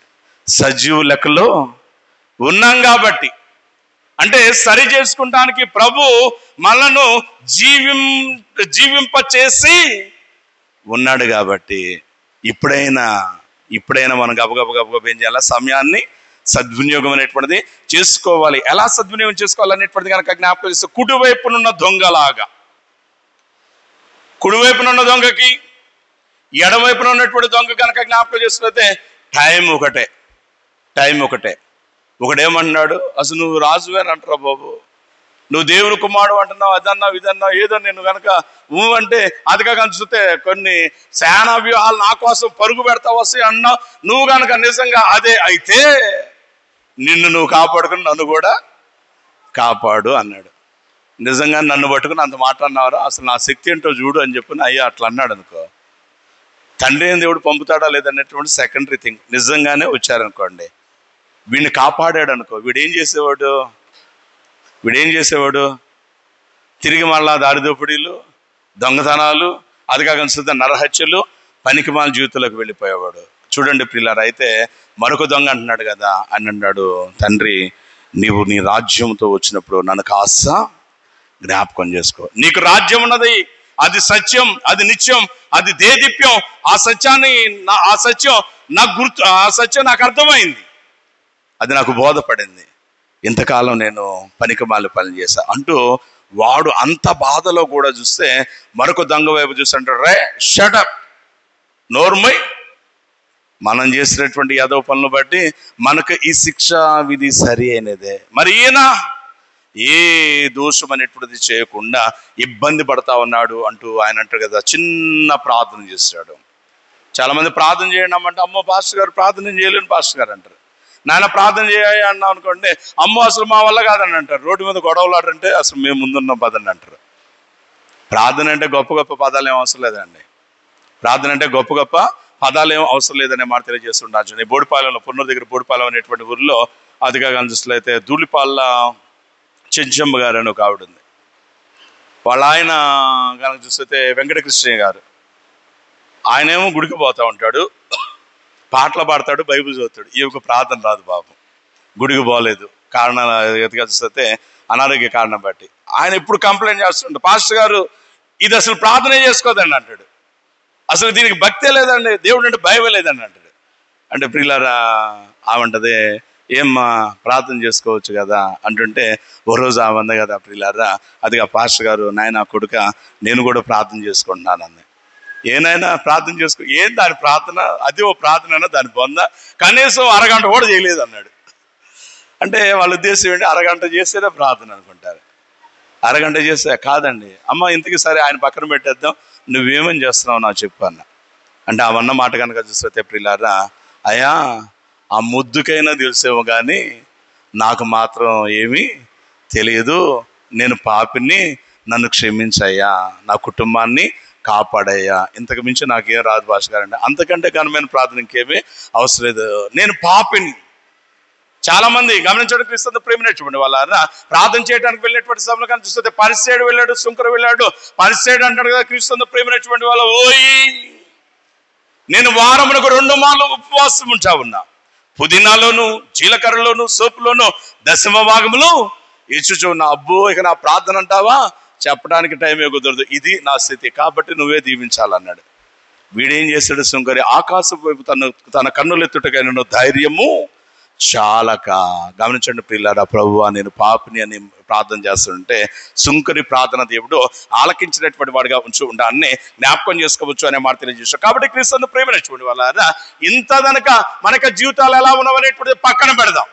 సజీవు లెక్కలో ఉన్నాం కాబట్టి. అంటే సరి చేసుకుంటానికి ప్రభు మనను జీవింప చేసి ఉన్నాడు కాబట్టి ఇప్పుడైనా మనం గబగబ ఏం చేయాలి, సమయాన్ని సద్వినియోగం అనేటువంటిది చేసుకోవాలి. ఎలా సద్వినియోగం చేసుకోవాలనేటువంటిది కనుక జ్ఞాపకం చేస్తే, కుడివైపునున్న దొంగకి ఎడవైపున ఉన్నటువంటి దొంగ కనుక జ్ఞాపకం చేసినట్లయితే టైం ఒకటే. ఒకడేమన్నాడు, అసలు నువ్వు రాజువేని అంటారా బాబు, నువ్వు దేవుని కుమారుడు అంటున్నావు, అదన్నావు ఇదన్నావు, ఏదో నేను కనుక అంటే అదిగా కనుక కొన్ని శానా వ్యూహాలు నా కోసం పరుగు పెడతావు వస్తాయి అన్నావు, నువ్వు కనుక నిజంగా అదే అయితే నిన్ను నువ్వు కాపాడుకుని నన్ను కూడా కాపాడు అన్నాడు. నిజంగా నన్ను పట్టుకుని అంత మాట అన్నారా, అసలు నా శక్తి ఏంటో చూడు అని చెప్పి అయ్యా అట్లా అన్నాడు అనుకో, తండ్రి ఏం దేవుడు పంపుతాడా లేదనేటువంటి సెకండరీ థింగ్. నిజంగానే వచ్చారనుకోండి, వీడిని కాపాడాడు అనుకో, వీడేం చేసేవాడు తిరిగి మళ్ళా దారిదోపిడీలు, దొంగతనాలు, అది కాక నరహత్యలు, పనికిమాల జీవితంలోకి వెళ్ళిపోయేవాడు. చూడండి ప్రియులారా, అయితే మరొక దొంగ అంటున్నాడు కదా, అని అన్నాడు, తండ్రి నీవు నీ రాజ్యంతో వచ్చినప్పుడు నన్ను కాస్త జ్ఞాపకం చేసుకో. నీకు రాజ్యం ఉన్నది, అది సత్యం, అది నిత్యం, అది దేదీప్యం. ఆ సత్యం నాకు అర్థమైంది, అది నాకు బోధపడింది. ఇంతకాలం నేను పనికిమాల పని చేశా అంటూ వాడు అంత బాధలో కూడా చూస్తే మరొక దొంగ వైపు చూస్తుంటాడు, రే షటప్, నోర్మై, మనం చేసినటువంటి యాదవ పనులు బట్టి మనకు ఈ శిక్ష విధి సరి అయినదే. మరి ఈయన ఏ దోషం అనేటువంటిది చేయకుండా ఇబ్బంది పడతా ఉన్నాడు అంటూ ఆయన అంటారు కదా, చిన్న ప్రార్థన చేశాడు. చాలా మంది ప్రార్థన చేయడం అంటే, అమ్మో పాస్టర్ గారు ప్రార్థన చేయలేను పాస్టర్ గారు అంటారు. నాయన ప్రార్థన చేయాలి అన్నాం అనుకోండి, అమ్మో అసలు మా వల్ల కాదని అంటారు. రోడ్డు మీద గొడవలాడంటే అసలు మేము ముందున్నాం పదండి అంటారు. ప్రార్థన అంటే గొప్ప గొప్ప పదాలు ఏం అవసరం లేదండి. ప్రార్థన అంటే గొప్ప గొప్ప పదాలు ఏం అవసరం లేదనే మాట తెలియజేస్తుంటాను. బోడిపాలెంలో, పొన్నూరు దగ్గర బోడిపాలెం అనేటువంటి ఊరిలో అదిగా కనిపిస్తున్నట్లయితే ధూళిపాళ్ళ చెంచమ్మ గారు అని ఒక ఆవిడ ఉంది. వాళ్ళ ఆయన కనుక చూస్తే వెంకటకృష్ణయ్య గారు. ఆయనేమో గుడికి పోతూ ఉంటాడు, పాటలు పాడతాడు, బైబిల్ చదువుతాడు. ఈ యొక్క ప్రార్థన రాదు బాబు, గుడికి పోలేదు, కారణాలు ఎదుగా చూస్తే అనారోగ్య కారణం బట్టి. ఆయన ఎప్పుడు కంప్లైంట్ చేస్తుంటాడు, పాస్టర్ గారు ఇది అసలు ప్రార్థనే చేసుకోదండి అంటాడు. అసలు దీనికి భక్తే లేదండి, దేవుడు అంటే భయమే లేదండి అంటాడు. అంటే ప్రియులారా ఆమంటది, ఏమ్మా ప్రార్థన చేసుకోవచ్చు కదా అంటుంటే, ఓ రోజు ఆమంది కదా ప్రియులారా, అది ఆ పాస్టర్ గారు, నాయన కొడుక నేను కూడా ప్రార్థన చేసుకుంటున్నాను అంది. ఏనాయనా ప్రార్థన చేసుకో, ఏం దాని ప్రార్థన, అది ఓ ప్రార్థన, దాని పొంద కనీసం అరగంట కూడా చేయలేదు అన్నాడు. అంటే వాళ్ళ ఉద్దేశం ఏంటి, అరగంట చేస్తేనే ప్రార్థన అనుకుంటారు. అరగంట చేస్తే కాదండి. అమ్మ ఇంతకీ సరే ఆయన పక్కన పెట్టేద్దాం, నువ్వేమని చేస్తున్నావు నాకు చెప్పు అన్న. అంటే అవన్న మాట కనుక చూస్తే ప్రియులారా, అయ్యా ఆ ముద్దుకైనా తెలిసేమో కానీ నాకు మాత్రం ఏమీ తెలియదు, నేను పాపిని, నన్ను క్షమించయ్యా, నా కుటుంబాన్ని కాపాడయ్యా, ఇంతకు మించి నాకేం రాదు భాష గారండి, అంతకంటే ఘనమైన ప్రార్థన ఇంకేమీ అవసరం లేదు, నేను పాపిని. చాలా మంది గమనించడం, క్రీస్తు ప్రేమ చూడండి, వాళ్ళ ప్రార్థన చేయడానికి వెళ్ళినటువంటి సమయంలో కానీ చూస్తే పరిసేడు వెళ్ళాడు, శుంకరు వెళ్ళాడు. పరిసేడు అంటాడు కదా, క్రీస్తు ప్రేమ చూడండి వాళ్ళ, ఓయి నేను వారమునకు 2 మార్లు ఉపవాసం ఉంటా ఉన్నా, పుదీనాలోను, జీలకర్రలోను, సోపులోను 10వ భాగములు ఇచ్చుచున్నా. అబ్బో ఇక నా ప్రార్థన అంటావా, చెప్పడానికి టైమే కుదరదు, ఇది నా స్థితి, కాబట్టి నువ్వే దీవించాలన్నాడు. వీడేం చేశాడు, శుంకరి ఆకాశం వైపు తన కన్నులెత్తుటకైన ధైర్యము చాలక. గమనించండి ప్రియులారా, ప్రభువా నేను పాపిని అని ప్రార్థన చేస్తుంటే శుంకరి ప్రార్థన దేవుడు ఆలకించినటువంటి వాడిగా ఉండాలని జ్ఞాపకం చేసుకోవచ్చు అనే మాట తెలియజేస్తాడు. కాబట్టి క్రీస్తు ప్రేమ చూడండి వాళ్ళ, ఇంత కనుక మనక జీవితాలు ఎలా ఉన్నవనేటువంటిది పక్కన పెడదాం.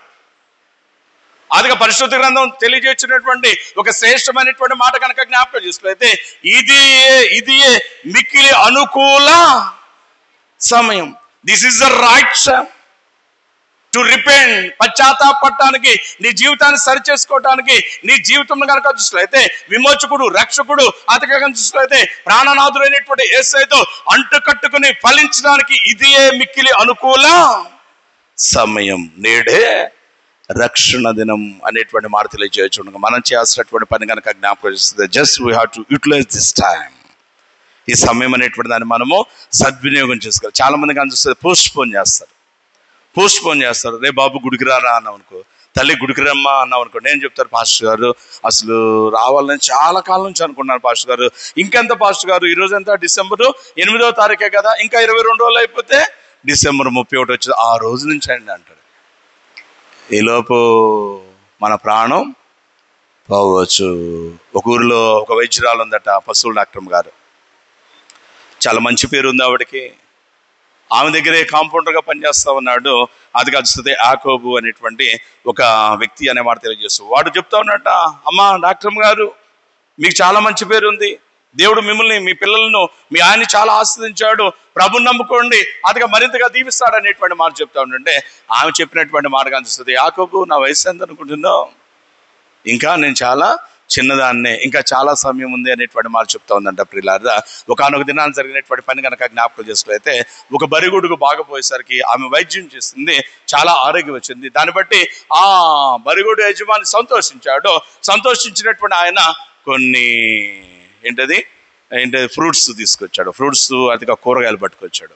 అదిగా పరిశుద్ధ గ్రంథం తెలియజేసినటువంటి ఒక శ్రేష్టమైనటువంటి మాట కనుక జ్ఞాపకం చేసుకున్నైతే, ఇది మిక్కిలి అనుకూల సమయం. This is the right time to repent, పశ్చాత్తాపడటానికి, నీ జీవితాన్ని సరి చేసుకోవటానికి. నీ జీవితంలో కనుక చూసినట్లయితే విమోచకుడు, రక్షకుడు, అతగా చూసినట్లయితే ప్రాణనాథుడైనటువంటి యేసుతో అంటు కట్టుకుని ఫలించడానికి ఇదే మిక్కిలి అనుకూల సమయం. నేడే రక్షణ దినం అనేటువంటి మాట తెలియజేయచ్చు. మనం చేయాల్సినటువంటి పని కనుక జ్ఞాపకం చేస్తుంది, just we have to utilise this time. ఈ సమయం అనేటువంటి దాన్ని మనము సద్వినియోగం చేసుకోవాలి. చాలా మంది కానీ చూస్తే పోస్ట్ పోన్ చేస్తారు. రే బాబు గుడికి రారా అన్నావు అనుకో, తల్లి గుడికి రమ్మా అన్నావు అనుకో, నేను చెప్తారు, పాస్టర్ గారు అసలు రావాలని చాలా కాలం నుంచి అనుకున్నాను పాస్టర్ గారు. ఇంకెంత పాస్టర్ గారు, ఈరోజు ఎంత, డిసెంబరు 8వ తారీఖే కదా, ఇంకా 22 రోజులు అయిపోతే డిసెంబర్ 31 వచ్చింది, ఆ రోజు నుంచి అండి అంటాడు. ఈలోపు మన ప్రాణం పోవచ్చు. ఒక ఊరిలో ఒక వైద్యురాలు ఉందట, పశువుల డాక్టర్ గారు, చాలా మంచి పేరు ఉంది ఆవిడకి. ఆమె దగ్గరే కాంపౌండర్గా పనిచేస్తా ఉన్నాడు. అది కాదు యాకోబు అనేటువంటి ఒక వ్యక్తి అనే మాట తెలియజేస్తూ వాడు చెప్తా ఉన్నట్ట, అమ్మా డాక్టర్ గారు మీకు చాలా మంచి పేరు ఉంది, దేవుడు మిమ్మల్ని, మీ పిల్లలను, మీ ఆయన్ని చాలా ఆస్వాదించాడు, ప్రభుని నమ్ముకోండి, అదిగా మరింతగా దీవిస్తాడు అనేటువంటి మాట చెప్తా ఉంటుంటే ఆమె చెప్పినటువంటి మాట కనిపిస్తుంది, యాకోబు నా వయసు ఎంత అనుకుంటున్నావు, ఇంకా నేను చాలా చిన్నదాన్నే, ఇంకా చాలా సమయం ఉంది అనేటువంటి మాట చెప్తా ఉందంట. ప్రియులారా, ఒకనొక దినాన్ని జరిగినటువంటి పని కనుక జ్ఞాపకం చేసుకున్నైతే, ఒక బరిగొడుగు బాగపోయేసరికి ఆమె వైద్యం చేసింది, చాలా ఆరోగ్యం వచ్చింది. దాన్ని బట్టి ఆ బరిగొడు యజమాని సంతోషించాడు. సంతోషించినటువంటి ఆయన కొన్ని ఏంటది ఫ్రూట్స్ తీసుకొచ్చాడు. ఫ్రూట్స్ అతిగా కూరగాయలు పట్టుకొచ్చాడు.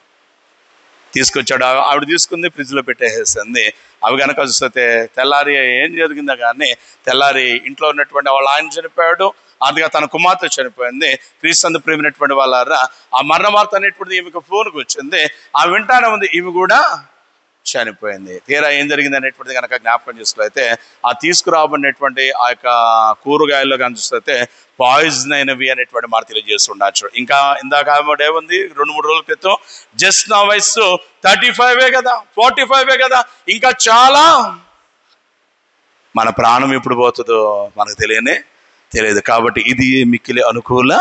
ఆవిడ తీసుకుంది, ఫ్రిడ్జ్లో పెట్టేసేసింది. అవి కనుక చూస్తే తెల్లారి ఏం జరిగిందా కానీ తెల్లారి ఇంట్లో ఉన్నటువంటి వాళ్ళ ఆయన చనిపోయాడు, అందుకే తన కుమార్తె చనిపోయింది. క్రీస్తు ప్రేమైనటువంటి వాళ్ళారా, ఆ మరణ వార్త అనేటువంటిది ఈమెకు ఫోన్కి వచ్చింది. ఆ వింటానే ఉంది, ఈమె కూడా చనిపోయింది. తీరా ఏం జరిగింది అనేటువంటిది కనుక జ్ఞాపకం చేసుకులైతే ఆ తీసుకురాబడినటువంటి ఆ యొక్క కూరగాయల్లో కానీ చూస్తే పాయిజన్ అయినవి అనేటువంటి మాట తెలియజేస్తుండొచ్చు. ఇంకా ఇందాక ఏముంది, 2-3 రోజుల క్రితం జస్ట్ నా వయసు 35 కదా, 45 కదా, ఇంకా చాలా. మన ప్రాణం ఎప్పుడు పోతుందో మనకు తెలియదు. కాబట్టి ఇది మిక్కిలి అనుకూల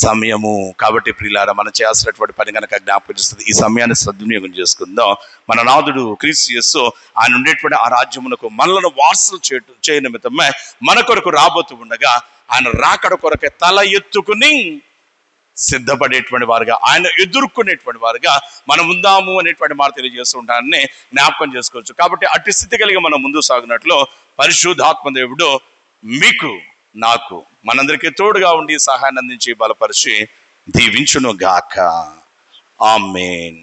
సమయము. కాబట్టి ప్రియులారా, మనం చేయాల్సినటువంటి పని కనుక జ్ఞాపకం చేస్తుంది. ఈ సమయాన్ని సద్వినియోగం చేసుకుందాం. మన నాథుడు క్రీస్తు యేసు ఆయన ఉండేటువంటి ఆ రాజ్యమునకు మనలను వారసులు చేయ నిమిత్తమే మన కొరకు రాబోతూ ఉండగా ఆయన రాకడ కొరకే తల ఎత్తుకుని సిద్ధపడేటువంటి వారుగా, ఆయన ఎదుర్కొనేటువంటి వారుగా మనం ఉందాము అనేటువంటి మాట తెలియజేస్తూ ఉంటానని జ్ఞాపకం చేసుకోవచ్చు. కాబట్టి అట్టి స్థితి కలిగి మనం ముందుకు సాగినట్లు పరిశుద్ధాత్మ దేవుడు మీకు నాకు మనందరికీ తోడుగా ఉండి సహాయాన్ని అందించి బలపరిచి దీవించును గాక. ఆమేన్.